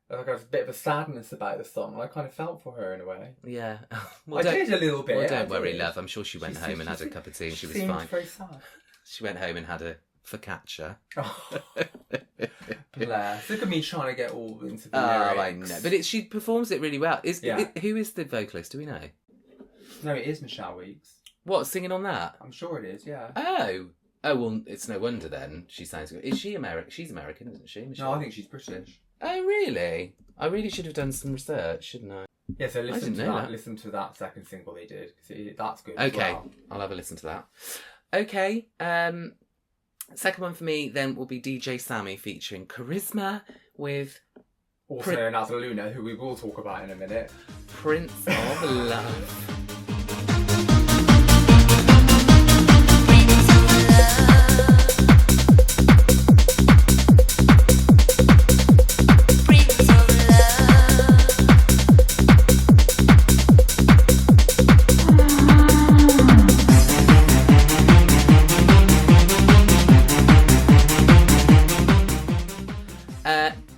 like there's a bit of a sadness about the song. I kind of felt for her in a way. Yeah, I did a little bit. Well, don't worry, love. I'm sure she went home and had a cup of tea, and she was fine. Very sad. She went home and had a focaccia. Oh. Bless. Look at me trying to get all into the lyrics. I know. But she performs it really well. Who is the vocalist? Do we know? No, it is Michelle Weeks. What, singing on that? I'm sure it is, yeah. Oh. Oh, well, it's no wonder then she sounds good. Is she American? She's American, isn't she, Michelle? No, I think she's British. Oh, really? I really should have done some research, shouldn't I? Yeah, so listen to that. Listen to that second single they did. That's good. Okay, as well. I'll have a listen to that. Okay, second one for me then will be DJ Sammy featuring Charisma with... Also known as Luna, who we will talk about in a minute. Prince of Love.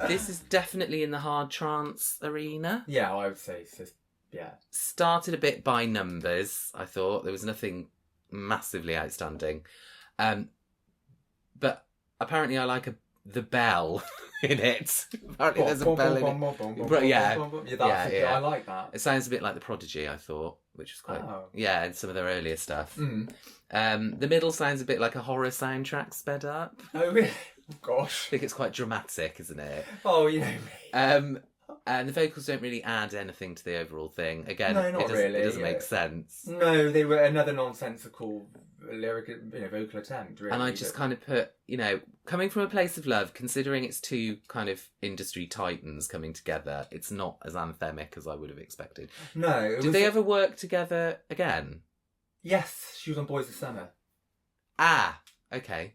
This is definitely in the hard trance arena. Yeah, I would say so. Yeah. Started a bit by numbers, I thought. There was nothing massively outstanding. But apparently I like the bell in it. Apparently there's a bell in it. Yeah. I like that. It sounds a bit like The Prodigy, I thought, which was quite... Oh. Yeah, and some of their earlier stuff. The middle sounds a bit like a horror soundtrack sped up. Oh, really? Oh, gosh. I think it's quite dramatic, isn't it? Oh, you know me. And the vocals don't really add anything to the overall thing. Again, no, not really. It doesn't make sense. No, they were another nonsensical vocal attempt, really. And I just kind of put, coming from a place of love, considering it's two kind of industry titans coming together, it's not as anthemic as I would have expected. No. Did they ever work together again? Yes, she was on Boys of Summer. Ah, okay.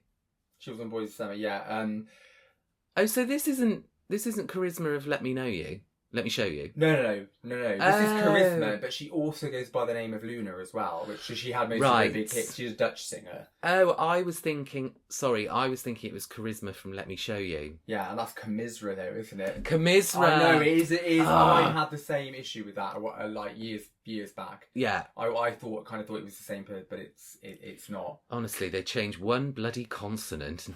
She was on Boys of Summer, yeah. Oh, so this isn't Charisma of Let Me Know You? Let Me Show You? No. This is Charisma, but she also goes by the name of Luna as well, which she had most of her big hits. She's a Dutch singer. Oh, I was thinking it was Charisma from Let Me Show You. Yeah, and that's Commisra though, isn't it? Commisra! I know, it is. I had the same issue with that, like years back. Yeah. I thought it was the same person, but it's not. Honestly, they changed one bloody consonant.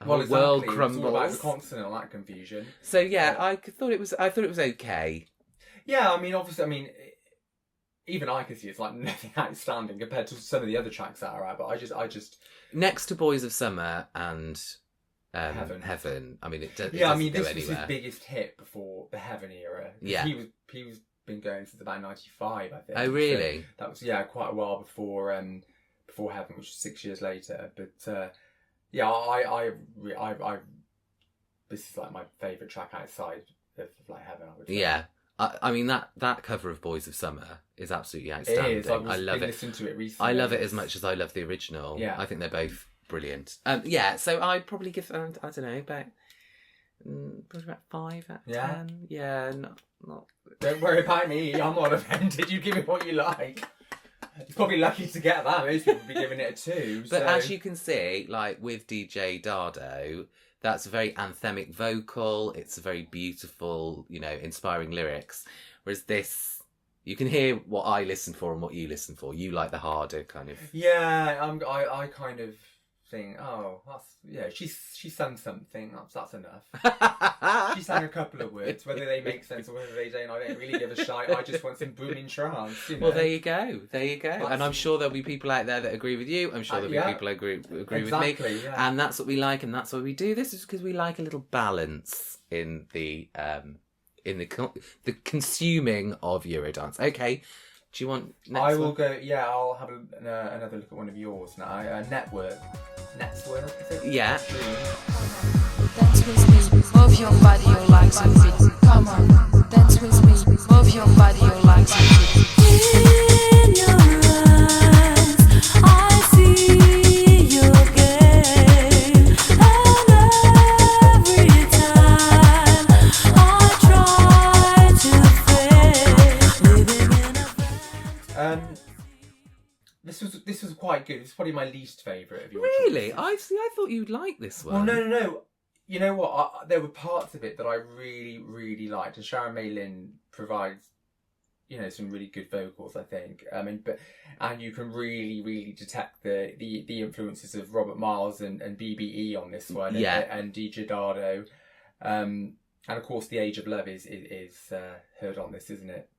Well, exactly. World crumbles. It's all about the consonant, that confusion. So yeah, I thought it was okay. Yeah, even I could see it's like nothing outstanding compared to some of the other tracks that are out. But I just next to Boys of Summer and Heaven. It doesn't go anywhere. This was his biggest hit before the Heaven era. Yeah, he was been going since about 95, I think. Oh really? So that was quite a while before Heaven, which was 6 years later. But yeah, I this is like my favourite track outside of like Heaven, I would say. Yeah. That cover of Boys of Summer is absolutely outstanding. It is. I love it. Listened to it recently. I love it as much as I love the original. Yeah. I think they're both brilliant. So I'd probably give, I don't know, about 5 out of 10. Yeah, not. Don't worry about me. I'm not offended. You give me what you like. You're probably lucky to get that. Most people would be giving it a 2. But as you can see, like with DJ Dardo, that's a very anthemic vocal. It's a very beautiful, inspiring lyrics. Whereas this, you can hear what I listen for and what you listen for. You like the harder kind of. Yeah, I kind of think, she sang something. That's enough. She sang a couple of words. Whether they make sense or whether they don't, I don't really give a shit. I just want some booming trance. Well, there you go. And I'm sure there'll be people out there that agree with you. I'm sure there'll be people who agree with me. Yeah. And that's what we like, and that's what we do. This is because we like a little balance in the consuming of Eurodance. Okay. Do you want next I will one? go, I'll have another look at one of yours now. Network, is it? Yeah. Dance with me, move your body, your legs and feet. Come on, dance with me, move your body, your legs and feet. In your eyes, I see your game. And every time I try to fade, living in a This was quite good. It's probably my least favourite of yours. Really? I thought you'd like this one. Well, no. You know what? There were parts of it that I really, really liked, and Sharon May-Lin provides, some really good vocals, I think. And you can really, really detect the influences of Robert Miles and BBE on this one, and DJ Dardo, and of course, The Age of Love is heard on this, isn't it?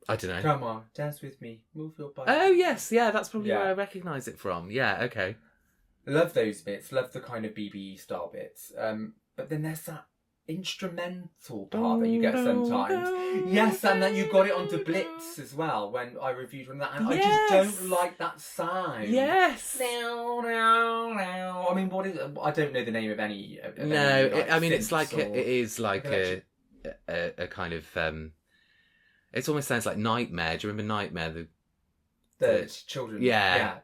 I don't know. Come on, dance with me, move your body. Oh yes, that's probably where I recognise it from. Yeah, okay. Love those bits. Love the kind of BBE style bits. But then there's that instrumental part that you get sometimes. Yes, and then you got it onto Blitz as well when I reviewed on that, and I just don't like that sound. Yes. I mean, what is it? I don't know the name of any. It's like it is like a kind of. It almost sounds like Nightmare. Do you remember Nightmare? The children. Yeah.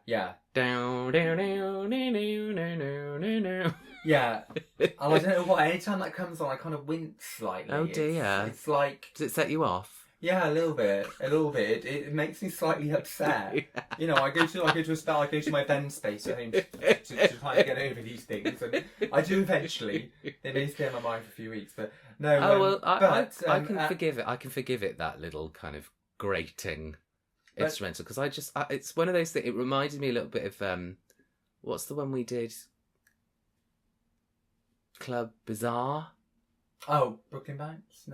Down, down, down, down. Yeah, and I don't know why. Anytime that comes on, I kind of wince slightly. Oh dear! It's like, does it set you off? Yeah, a little bit. It makes me slightly upset. Yeah. You know, I go to my Zen space at home to try and get over these things, and I do eventually. They may stay on my mind for a few weeks, but no. I can forgive it. I can forgive it, that little kind of grating instrumental, because it's one of those things. It reminded me a little bit of what's the one we did? Club Bazaar. Oh, Brooklyn Bounce?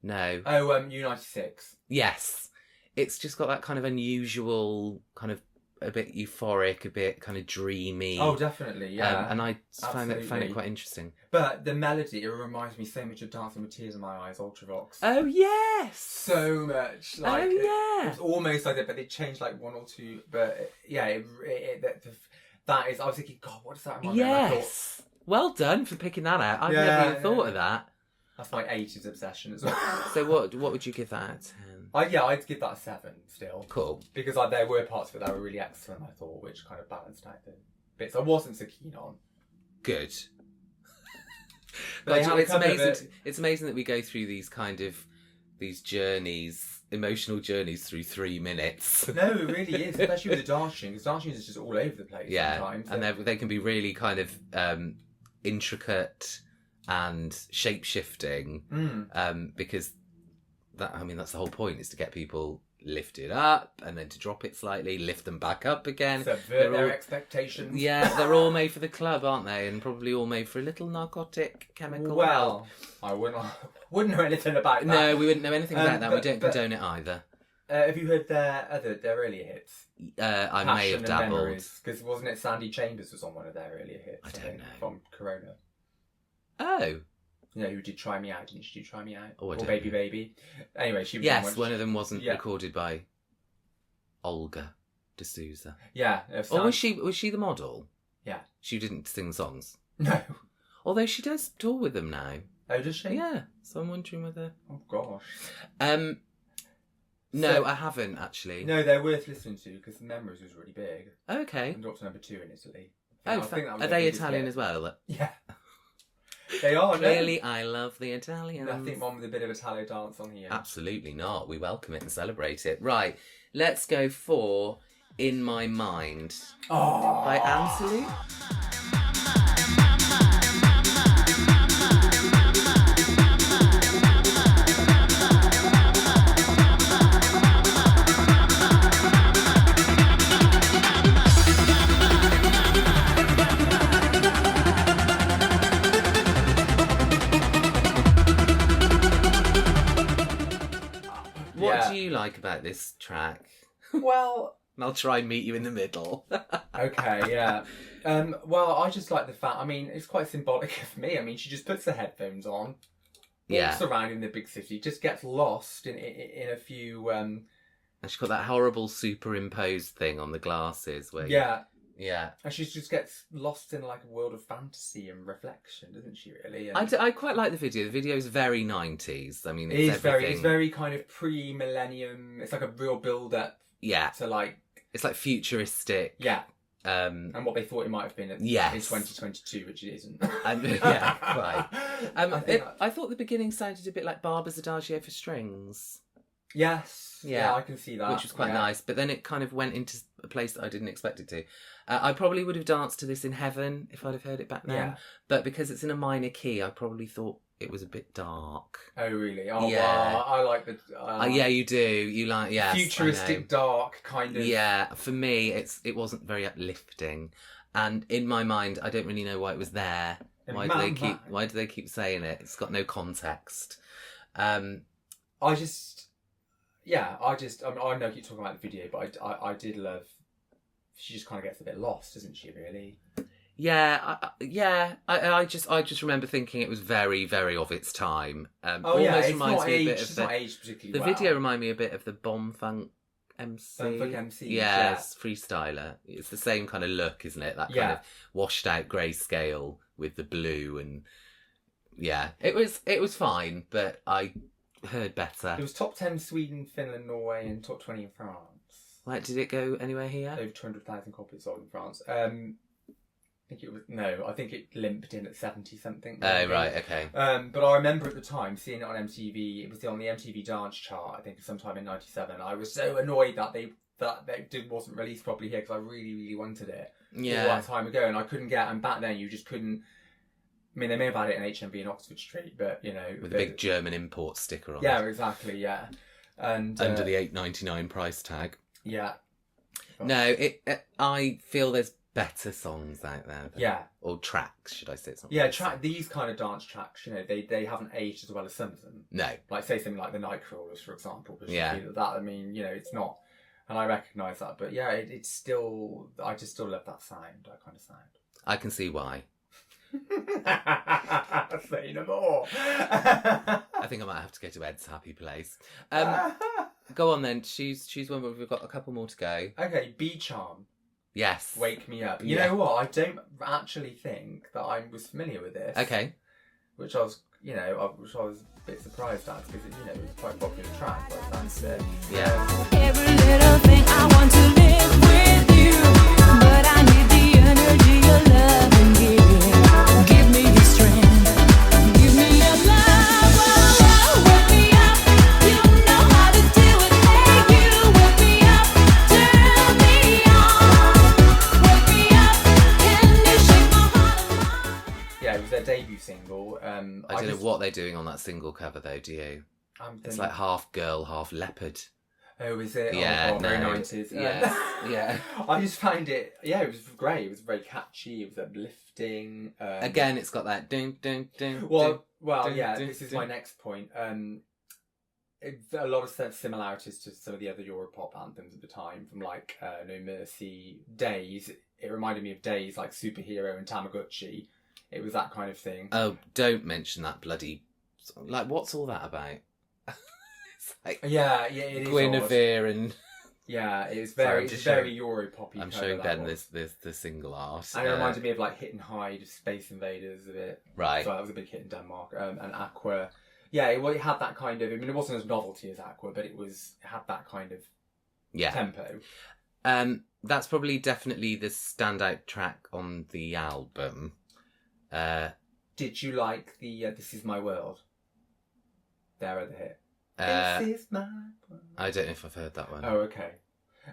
No. Oh, U96. Yes, it's just got that kind of unusual, kind of a bit euphoric, a bit kind of dreamy. Oh, definitely, yeah. And I found it quite interesting. But the melody, it reminds me so much of Dancing with Tears in My Eyes, Ultravox. Oh yes, so much. Like, it's almost like that, but they changed like one or two. But yeah, that is. I was thinking, God, what does that remind me of? Yes. Well done for picking that out. I've never even thought of that. That's my 80s obsession as well. So what would you give that out of 10? I'd give that a 7 still. Cool. Because there were parts of it that were really excellent, I thought, which kind of balanced out the bits I wasn't so keen on. Good. But it's amazing. It's amazing that we go through these kind of journeys, emotional journeys through 3 minutes. No, it really is, especially with the dance tunes. Dance tunes is just all over the place sometimes. And they can be really kind of intricate and shape-shifting, because that's the whole point, is to get people lifted up and then to drop it slightly, lift them back up again. Subvert their expectations. Yeah, they're all made for the club, aren't they? And probably all made for a little narcotic chemical. Well, I wouldn't know anything about that. No, we wouldn't know anything about that. We don't condone it either. Have you heard their earlier hits? I may have dabbled. Because wasn't it Sandy Chambers was on one of their earlier hits? I don't know. From Corona. Oh. You know, who did Try Me Out? Didn't she do Try Me Out? Oh, I or don't Baby know. Baby? Anyway, she was Yes, one of them wasn't recorded by Olga D'Souza. Yeah. Or was she the model? Yeah. She didn't sing songs? No. Although she does tour with them now. Oh, does she? Yeah. So I'm wondering whether... Oh, gosh. No, I haven't, actually. No, they're worth listening to, because the Memories was really big. Okay. And Doctor Number 2 in Italy. I think that was are they Italian as well? Yeah. They are. Clearly, I love the Italians. Nothing wrong with a bit of Italo dance on here. Absolutely not. We welcome it and celebrate it. Right, let's go for In My Mind by Absolute. What do you like about this track? Well... And I'll try and meet you in the middle. Okay, yeah. Well, I just like the fact... I mean, it's quite symbolic of me. I mean, she just puts the headphones on, walks around in the big city, just gets lost in a few... And she's got that horrible superimposed thing on the glasses. Where Yeah. And she just gets lost in like a world of fantasy and reflection, doesn't she, really? And I quite like the video. The video is very 90s. I mean, it's very kind of pre-millennium. It's like a real build-up. Yeah. To like... It's like futuristic. Yeah. And what they thought it might have been in 2022, which it isn't. Right. I thought the beginning sounded a bit like Barber's Adagio for strings. Yes. Yeah, I can see that. Which was quite nice. But then it kind of went into a place that I didn't expect it to. I probably would have danced to this in heaven if I'd have heard it back then. Yeah. But because it's in a minor key, I probably thought it was a bit dark. Oh, really? Oh, yeah. Wow. I like the... yeah, you do. You like, yes. Futuristic, dark kind of... Yeah, for me, it wasn't very uplifting. And in my mind, I don't really know why it was there. Why do they keep saying it? It's got no context. I know you keep talking about the video, but I did love... She just kind of gets a bit lost, doesn't she, really? I just remember thinking it was very, very of its time. It's reminds not me aged. a bit of It's not aged particularly the well. video reminded me a bit of the Bomb Funk MC. Bomb Funk MC, Yes, freestyler. It's the same kind of look, isn't it? That kind of washed out grayscale with the blue, and it was fine, but I heard better. It was top 10 Sweden, Finland, Norway, and top 20 in France. Right, did it go anywhere here? Over 200,000 copies sold in France. I think it limped in at 70 something. Oh, right, okay. But I remember at the time seeing it on MTV. It was on the MTV Dance Chart, I think, sometime in '97. I was so annoyed that it wasn't released properly here because I really, really wanted it. Yeah. A long time ago, and I couldn't get. And back then, you just couldn't. I mean, they may have had it in HMV in Oxford Street, but with a big German import sticker on it. Yeah, exactly. Yeah, and under the $8.99 price tag. Yeah. No, I feel there's better songs out there. Or tracks, should I say? These kind of dance tracks, they haven't aged as well as some of them. No. Like, say something like the Nightcrawlers, for example. It's not. And I recognise that. But it's still, I just still love that kind of sound. I can see why. Say no more. I think I might have to go to Ed's happy place. Go on then, choose one. We've got a couple more to go. Okay, Be Charm. Yes. Wake Me Up. You know what? I don't actually think that I was familiar with this. Okay. Which I was a bit surprised at because it was quite a popular track. But that's it. Yeah. Every little thing I want to live with you, but I need the energy your love and give me the strength, give me your love. Wake me up, you know how to do it. Hey, you wake me up, turn me on. Wake me up, can you shake my heart? Yeah, it was their debut single. I don't know what they're doing on that single cover though, do you? It's like half girl, half leopard. Oh, is it? Yeah, very 90s. Yeah. I just find it, it was great. It was very catchy. It was uplifting. Again, it's got that ding, ding, ding. This is my next point. A lot of similarities to some of the other Europop anthems at the time, from like No Mercy, Days. It reminded me of Days, like Superhero and Tamagotchi. It was that kind of thing. Oh, don't mention that bloody... Like, what's all that about? It's like... Yeah, it is Guinevere and... Yeah, it was very Euro-poppy. I'm showing Ben the single art. And it reminded me of like Hit and Hide, Space Invaders a bit. Right. So that was a big hit in Denmark. And Aqua. Yeah, it had that kind of... I mean, it wasn't as novelty as Aqua, but it had that kind of tempo. That's probably definitely the standout track on the album. Did you like the This Is My World? There at the hit. This is my world. I don't know if I've heard that one. Oh, okay.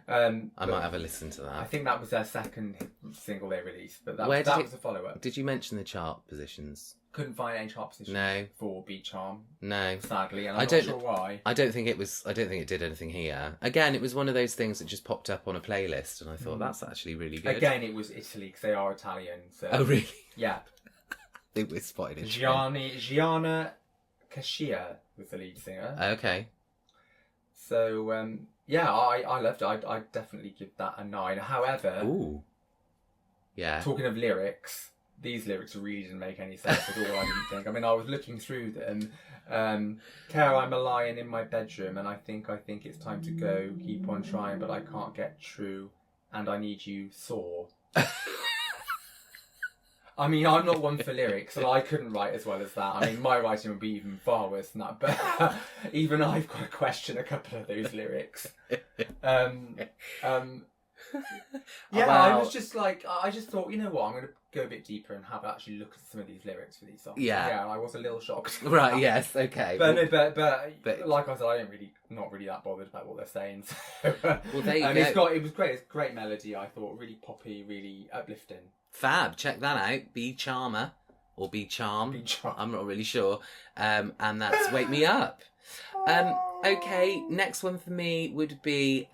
I might have a listen to that. I think that was their second single they released, but that was a follow-up. Did you mention the chart positions? Couldn't find any chart positions for Be Charm. No. Sadly, and I'm not sure why. I don't think it did anything here. Again, it was one of those things that just popped up on a playlist, and I thought that's actually really good. Again, it was Italy because they are Italian. So. Oh, really? Yeah. I think we spotted it. Gianna Cascia was the lead singer. Okay. So, I loved it. I'd definitely give that a 9. However, yeah. Talking of lyrics, these lyrics really didn't make any sense at all, I didn't think. I mean, I was looking through them. Care, I'm a lion in my bedroom, and I think it's time to go. Keep on trying, but I can't get through, and I need you sore. I mean, I'm not one for lyrics, and I couldn't write as well as that. I mean, my writing would be even far worse than that, but even I've got to question a couple of those lyrics. I was just like, I just thought, you know what, I'm going to go a bit deeper and have actually look at some of these lyrics for these songs. Yeah, and I was a little shocked. Right, yes, okay. But like I said, I'm not really that bothered about what they're saying. So, well, there you go. It was great. It's a great melody, I thought, really poppy, really uplifting. Fab, check that out. Be Charmer or Be Charm. I'm not really sure. And that's Wake Me Up. Okay, next one for me would be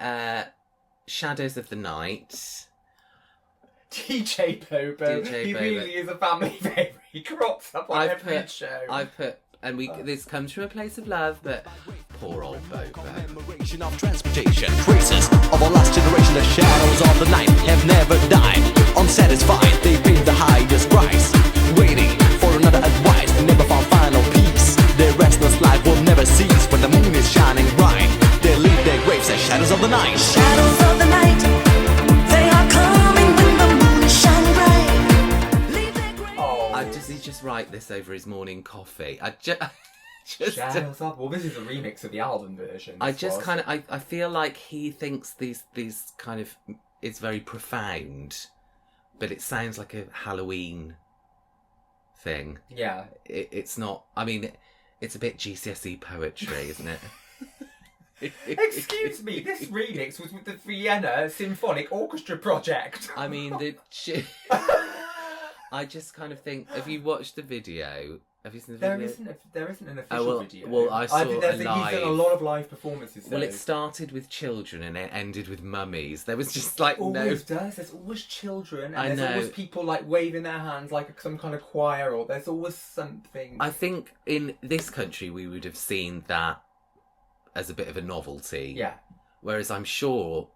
Shadows of the Night. DJ Bobo. He really is a family favourite. He crops up on every show. I put and this comes from a place of love, but poor old Bobo. Memoration of transportation, traces of our last generation. The shadows of the night have never died. Unsatisfied, they paid the highest price, waiting for another advice. They never found final peace. Their restless life will never cease. When the moon is shining bright, they leave their graves as shadows of the night. Shadows of the night, they are coming when the moon is shining bright. Leave their graves. He's just write this over his morning coffee. Shadows of. Well, this is a remix of the album version. I feel like he thinks these kind of is very profound, but it sounds like a Halloween thing. Yeah. It's not. I mean, it's a bit GCSE poetry, isn't it? Excuse me, this remix was with the Vienna Symphonic Orchestra project. I mean, I just kind of think, have you watched the video? Have you seen the video? There isn't an official video. Well, I saw think a live. He's done a lot of live performances. Well, it started with children and it ended with mummies. There was just like always does. There's always children, and there's know. always people like waving their hands like some kind of choir, or there's always something. I think in this country we would have seen that as a bit of a novelty. Yeah. Whereas I'm sure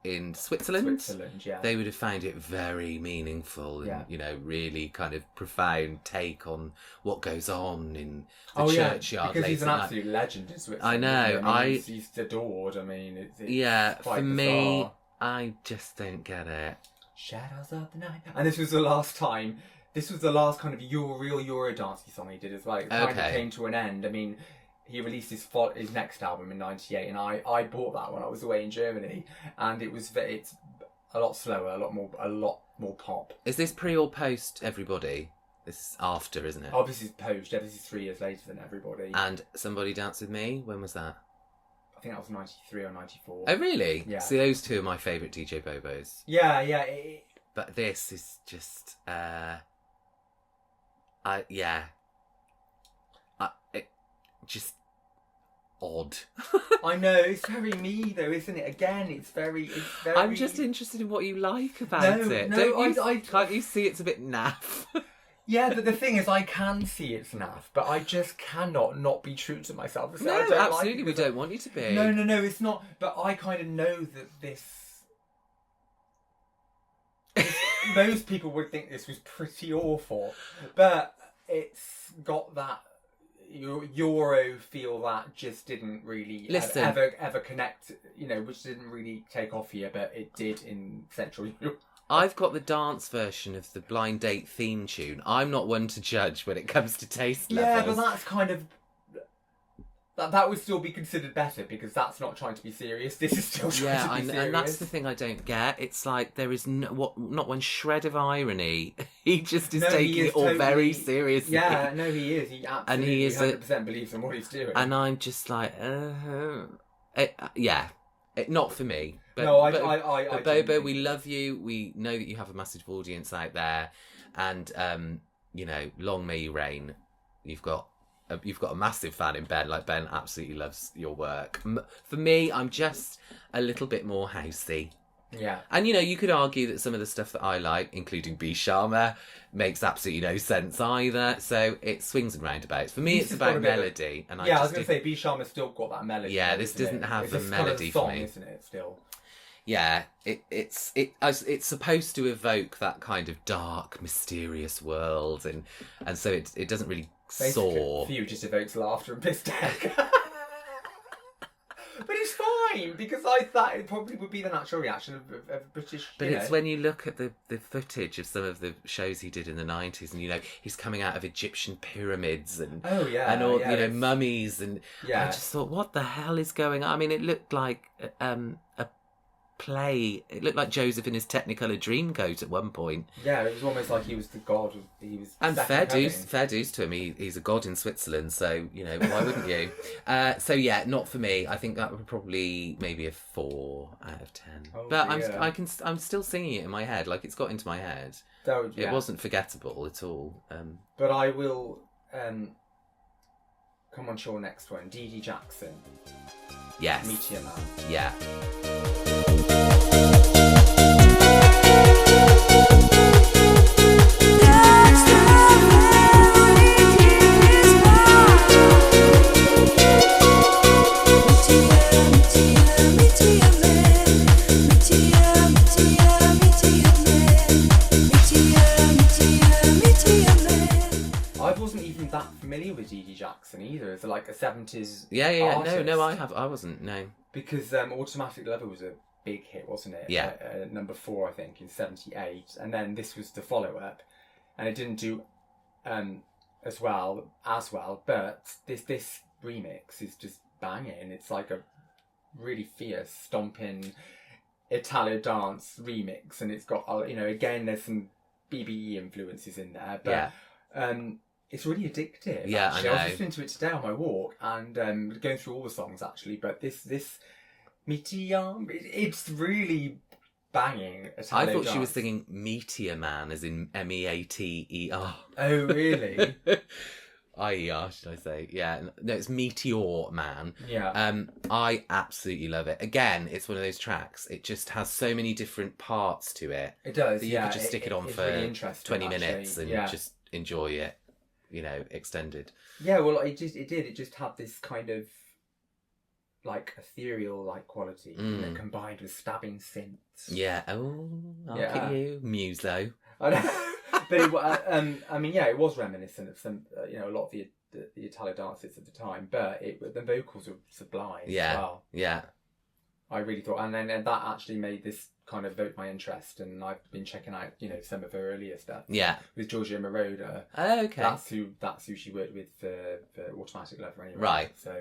in Switzerland, yeah, they would have found it very meaningful and, really kind of profound take on what goes on in the churchyard. Because he's an absolute legend in Switzerland. I know. He's adored. I mean, it's for me, I just don't get it. Shadows of the night. And this was the last time. This was the last kind of real Eurodance song he did as well. It kind of came to an end. I mean, he released his next album in '98, and I bought that when I was away in Germany, and it's a lot slower, a lot more pop. Is this pre or post Everybody? This is after, isn't it? Oh, this is post. This is 3 years later than Everybody. And Somebody Dance With Me, when was that? I think that was 93 or 94. Oh, really? Yeah. See, those two are my favourite DJ Bobos. Yeah. But this is just, just odd. I know, it's very me though, isn't it? Again, it's very. I'm just interested in what you like about it. Can't you see it's a bit naff? Yeah, but the thing is, I can see it's naff, but I just cannot not be true to myself. No, absolutely, we don't want you to be. No, it's not. But I kind of know that this. Most people would think this was pretty awful, but it's got that Euro feel that just didn't really ever connect. Which didn't really take off here, but it did in Central Europe. I've got the dance version of the Blind Date theme tune. I'm not one to judge when it comes to taste levels. Yeah, but that's kind of... That would still be considered better because that's not trying to be serious. This is still trying to be serious. And that's the thing I don't get. It's like there is not one shred of irony. He just is taking it all totally, very seriously. Yeah, no, he is. He absolutely 100% believes in what he's doing. And I'm just like, not for me. But, I Bobo, we love you. We know that you have a massive audience out there, and long may you reign. You've got a massive fan in Ben. Like, Ben absolutely loves your work. For me, I'm just a little bit more housey. Yeah. And you could argue that some of the stuff that I like, including B Sharma, makes absolutely no sense either. So it swings and roundabouts. For me, it's about melody. I was going to say B Sharma's still got that melody. Yeah, this doesn't have the melody for me, isn't it? Still. Yeah, it's supposed to evoke that kind of dark, mysterious world, and so it doesn't really soar. For you, just evokes laughter and piss take. But it's fine, because I thought it probably would be the natural reaction of British... But it's when you look at the footage of some of the shows he did in the 90s, and, he's coming out of Egyptian pyramids and all, mummies, and I just thought, what the hell is going on? I mean, it looked like a play. It looked like Joseph in his Technicolor Dreamcoat at one point. Yeah, it was almost like he was the god. And fair dues to him. He's a god in Switzerland, so why wouldn't you? So yeah, not for me. I think that would probably maybe a 4 out of 10. Oh, but I'm still singing it in my head. Like, it's got into my head. It wasn't forgettable at all. But I will come on to your next one, Dee Dee Jackson. Yes. Meteor Man. Yeah. That's the way it is. as like a 70s Yeah. artist. No, I wasn't. No. Because Automatic Lover was a big hit, wasn't it? Yeah. Number 4, I think, in 78. And then this was the follow-up. And it didn't do as well. But this remix is just banging. It's like a really fierce, stomping Italo dance remix. And it's got, again, there's some BBE influences in there. But it's really addictive. Yeah, actually. I know. I was listening to it today on my walk and going through all the songs actually. But this Meteor, it's really banging. Italo I thought dance. she was singing Meteor Man, as in Meater. Oh, really? IER, should I say? Yeah, no, it's Meteor Man. Yeah. I absolutely love it. Again, it's one of those tracks. It just has so many different parts to it. It does. That you could just stick it on it's for really interesting, 20 minutes and yeah. just enjoy it. Extended. Yeah, well, it did. It just had this kind of like ethereal like quality, combined with stabbing synths. Yeah. Oh, look at you, Muso. I know. But it was reminiscent of some, a lot of the Italo dances at the time. But the vocals were sublime as well. Yeah. I really thought, and then that actually made this kind of evoke my interest, and I've been checking out, some of her earlier stuff. Yeah. With Giorgio Moroder. Oh, okay. That's who she worked with for Automatic Lover anyway. Right. So,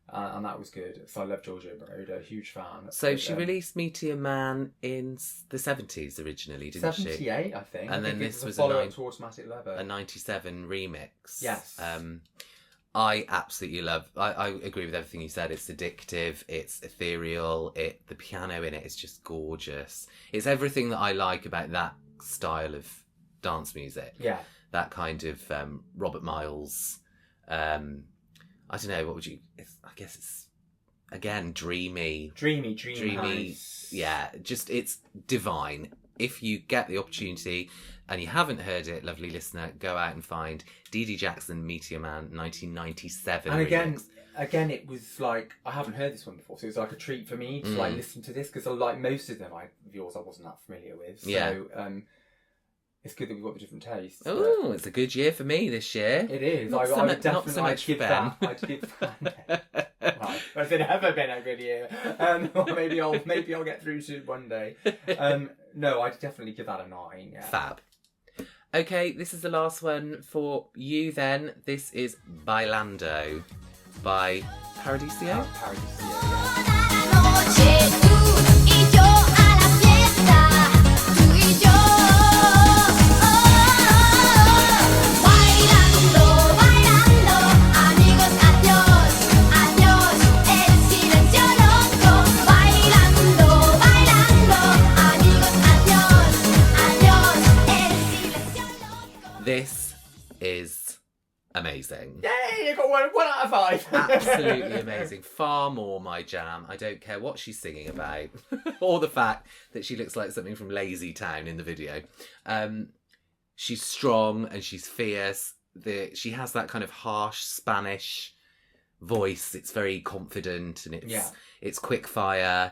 and that was good. So I love Giorgio Moroder, huge fan. So she released Meteor Man in the 70s originally, didn't 78, she? 78, I think. And then I think this it was a follow-up to Automatic Lover. a 97 remix. Yes. I absolutely love. I agree with everything you said. It's addictive. It's ethereal. The piano in it is just gorgeous. It's everything that I like about that style of dance music. Yeah. That kind of Robert Miles. I don't know. What would you? I guess it's again dreamy. Dreamy. House. Yeah. Just it's divine. If you get the opportunity and you haven't heard it, lovely listener, go out and find Dee Dee Jackson, Meteor Man, 1997 And remix. again, it was like, I haven't heard this one before, so it was like a treat for me to like listen to this, because like most of them, of yours, I wasn't that familiar with. So, Yeah. it's good that we've got the different tastes. Oh, it's a good year for me this year. It is. Not I so would much- definitely not so much for Ben. I'd give that. Right. Has it ever been a good year? Or maybe I'll get through to it one day. No, I'd definitely give that a 9. Yeah. Fab. Okay, this is the last one for you then. This is Bailando by Paradiso. Paradiso, Noche tú y yo a la fiesta, tú y yo, bailando, bailando, amigos, adiós, adiós, el silencio loco, bailando, bailando, amigos, adiós, adiós, el silencio loco. This is amazing. Yay! You got one out of 5. Absolutely amazing. Far more my jam. I don't care what she's singing about or the fact that she looks like something from Lazy Town in the video. She's strong and she's fierce. She has that kind of harsh Spanish voice. It's very confident and it's quick fire.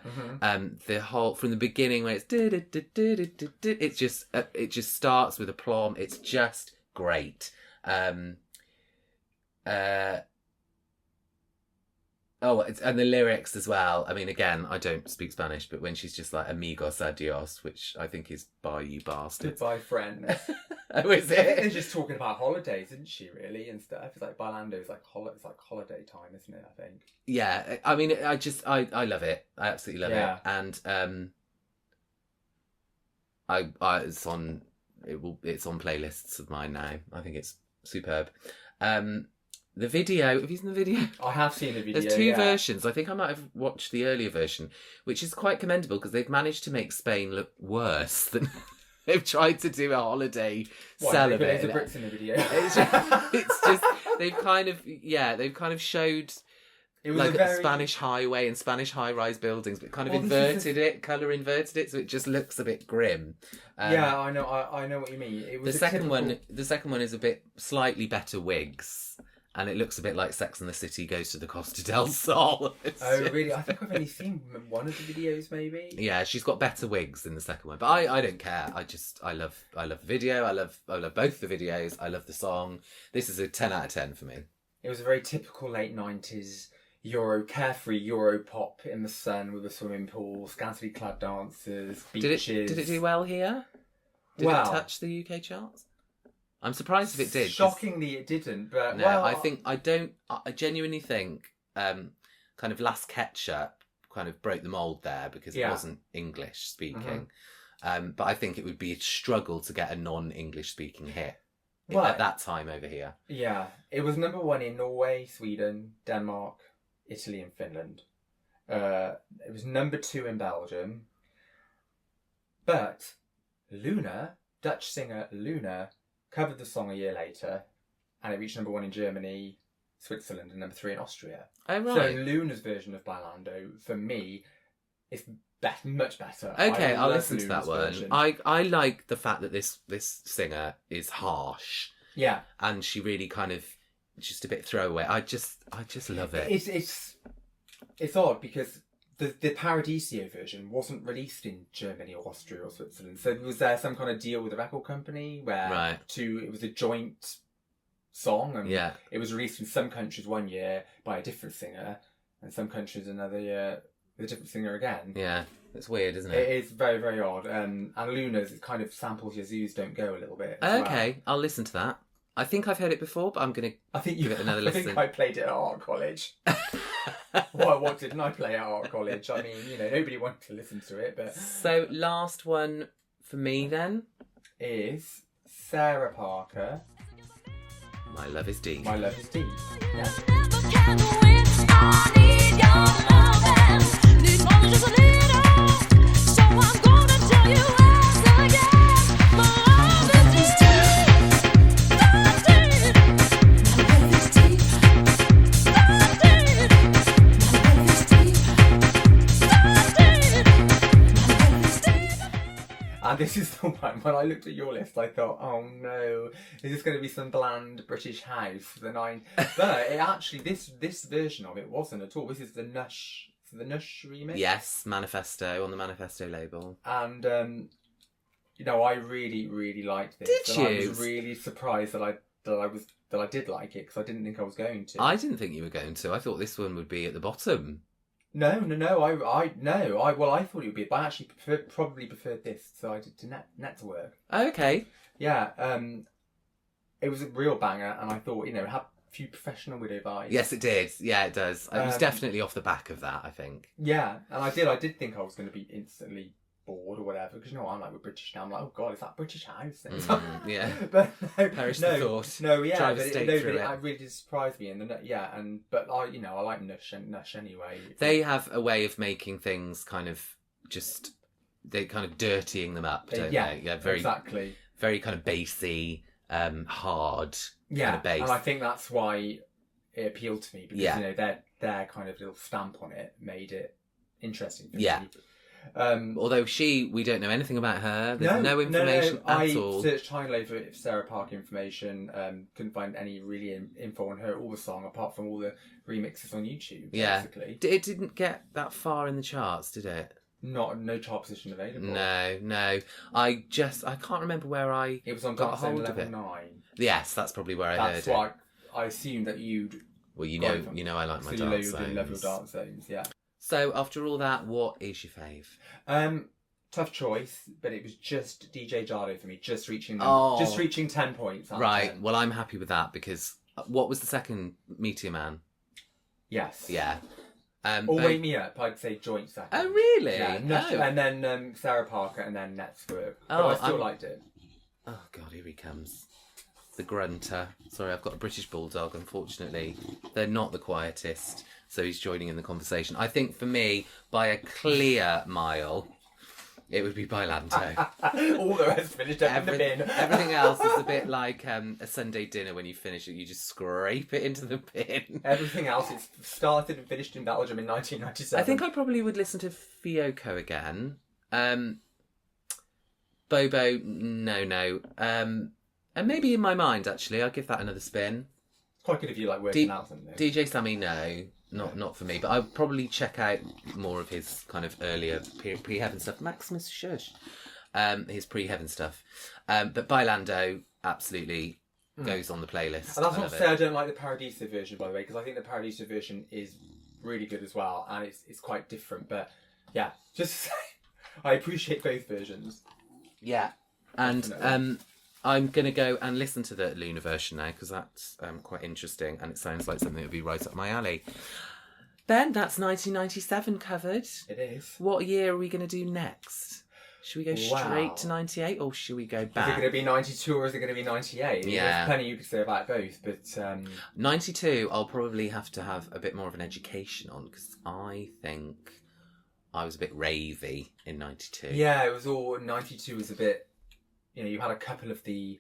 The whole from the beginning where it's it just starts with aplomb. It's just great. And the lyrics as well. I mean, again, I don't speak Spanish, but when she's just like amigos adios, which I think is bye you bastards. Goodbye, friend. Oh, is I think they're it? just talking about holidays, isn't she? Really, and stuff. It's like Bailando is like it's like holiday time, isn't it? I think. Yeah, I mean, I love it. I absolutely love Yeah. it, and it's on playlists of mine now. I think it's superb. The video, have you seen the video? I have seen the video. There's two versions. I think I might have watched the earlier version, which is quite commendable because they've managed to make Spain look worse than they've tried to do a holiday sell of it. The bricks in the video. It's just they've kind of showed It was like a very... Spanish highway and Spanish high-rise buildings, but kind of Well, colour inverted it, so it just looks a bit grim. Yeah, I know what you mean. It was The second one is a bit slightly better wigs. And it looks a bit like Sex and the City goes to the Costa del Sol. Oh, really? I think I've only seen one of the videos, maybe. Yeah, she's got better wigs in the second one, but I don't care. I love the video. I love both the videos. I love the song. This is a 10 out of 10 for me. It was a very typical late 90s carefree Euro pop in the sun with a swimming pool, scantily clad dancers, beaches. Did it do well here? Did it touch the UK charts? I'm surprised if it did. Shockingly, it didn't. But no, I genuinely think kind of Last Ketchup kind of broke the mould there because it wasn't English speaking. But I think it would be a struggle to get a non-English speaking hit at that time over here. Yeah, it was number 1 in Norway, Sweden, Denmark, Italy and Finland. It was number 2 in Belgium. But Dutch singer Luna, covered the song a year later, and it reached number 1 in Germany, Switzerland, and number 3 in Austria. Oh, right. So Luna's version of Bailando, for me, is much better. Okay, I'll listen to that one. Version. I like the fact that this singer is harsh. Yeah. And she really kind of just a bit throwaway. I just love it. It's odd because the Paradiso version wasn't released in Germany or Austria or Switzerland. So was there some kind of deal with the record company where it was a joint song and it was released in some countries one year by a different singer and some countries another year with a different singer again. Yeah, it's weird, isn't it? It is very, very odd. And Luna's kind of samples Yazoo's Don't Go a little bit. Okay, I'll listen to that. I think I've heard it before, but I'm going to give it another listen. I think I played it at art college. What didn't I play at art college? I mean, nobody wanted to listen to it, but... So, last one for me then? Is Sarah Parker. My Love Is Deep. My Love Is Deep. Yeah. And this is the one, when I looked at your list, I thought, oh no, is this going to be some bland British house? But it actually, this version of it wasn't at all. This is the Nush remix. Yes, Manifesto, on the Manifesto label. And, I really, really liked this. Did you? I was really surprised that I did like it, because I didn't think I was going to. I didn't think you were going to. I thought this one would be at the bottom. No. I thought it would be, but I actually probably preferred this, so I did to Network. Okay. Yeah. It was a real banger, and I thought, it had a few professional video vibes. Yes, it did. Yeah, it does. It was definitely off the back of that, I think. Yeah, and I did think I was going to be instantly bored or whatever, because I'm like, we're British now. I'm like, oh god, is that British house? Yeah. But perish the thought. No, yeah, Try but to stay through it. It really did surprise me, but I like Nush anyway. They have a way of making things kind of dirtying them up, don't they? Yeah, very exactly. Very kind of bassy, hard kind of bass. And I think that's why it appealed to me, because their kind of little stamp on it made it interesting for me. Although we don't know anything about her. There's no information at all. I searched highly for Sarah Parker information. Couldn't find any really info on her or the song, apart from all the remixes on YouTube. Basically. It didn't get that far in the charts, did it? No chart position available. No. I can't remember where It was on got Dance hold Level of it. 9. Yes, that's probably where I heard it. That's why I assumed that you'd. Well, I like my dance zones. You love your dance zones, yeah. So, after all that, what is your fave? Tough choice, but it was just DJ Jado for me, just reaching 10 points. Right, 10. well, I'm happy with that, because what was the second? Meteor Man? Yes. Yeah. Or Wake Me Up, I'd say joint second. Oh, really? Yeah, and then Sarah Parker, and then Network. But I still liked it. Oh, God, here he comes. The grunter. Sorry, I've got a British bulldog, unfortunately. They're not the quietest. So he's joining in the conversation. I think for me, by a clear mile, it would be Bailando. All the rest finished up in the bin. Everything else is a bit like a Sunday dinner. When you finish it, you just scrape it into the bin. Everything else is started and finished in Belgium in 1997. I think I probably would listen to Fioko again. Bobo, no. And maybe In My Mind, actually. I'll give that another spin. It's quite good if you like working out something. DJ Sammy, no. Not for me, but I'll probably check out more of his kind of earlier pre-heaven stuff. Maximus Shush, his pre-heaven stuff. But Bailando, absolutely goes on the playlist. And that's not to say I don't like the Paradiso version, by the way, because I think the Paradiso version is really good as well, and it's quite different. But yeah, just to say, I appreciate both versions. Yeah, and I'm going to go and listen to the Luna version now, because that's quite interesting, and it sounds like something that would be right up my alley. Ben, that's 1997 covered. It is. What year are we going to do next? Should we go straight to 98, or should we go back? Is it going to be 92 or is it going to be 98? Yeah. There's plenty you could say about both, but... 92, I'll probably have to have a bit more of an education on, because I think I was a bit ravey in 92. Yeah, it was all... 92 was a bit... you had a couple of the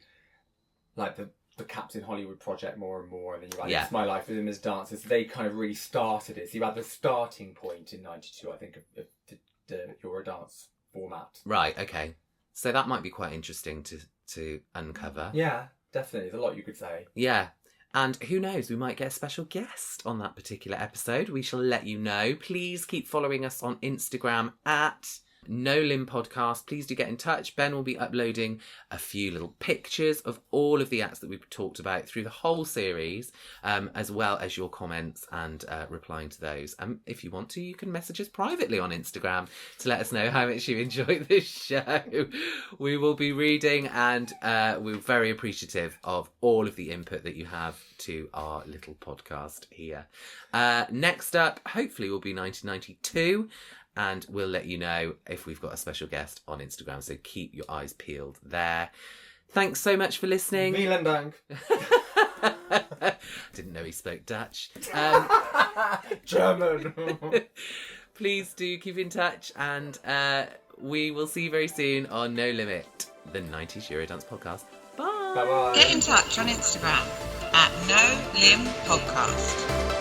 Captain Hollywood project more and more, and then you had It's My Life with Him as Dancers. They kind of really started it. So you had the starting point in 92, I think, of the Eurodance format. Right, okay. So that might be quite interesting to uncover. Yeah, definitely. There's a lot you could say. Yeah. And who knows, we might get a special guest on that particular episode. We shall let you know. Please keep following us on Instagram at No Limb Podcast. Please do get in touch. Ben will be uploading a few little pictures of all of the acts that we've talked about through the whole series, as well as your comments and replying to those. If you want to, you can message us privately on Instagram to let us know how much you enjoyed this show. We will be reading, and we're very appreciative of all of the input that you have to our little podcast here. Next up, hopefully, will be 1992. And we'll let you know if we've got a special guest on Instagram. So keep your eyes peeled there. Thanks so much for listening. Vielen Dank. Didn't know he spoke Dutch. German. Please do keep in touch. And we will see you very soon on No Limit, the 90s Eurodance podcast. Bye. Bye-bye. Get in touch on Instagram at No Limb Podcast.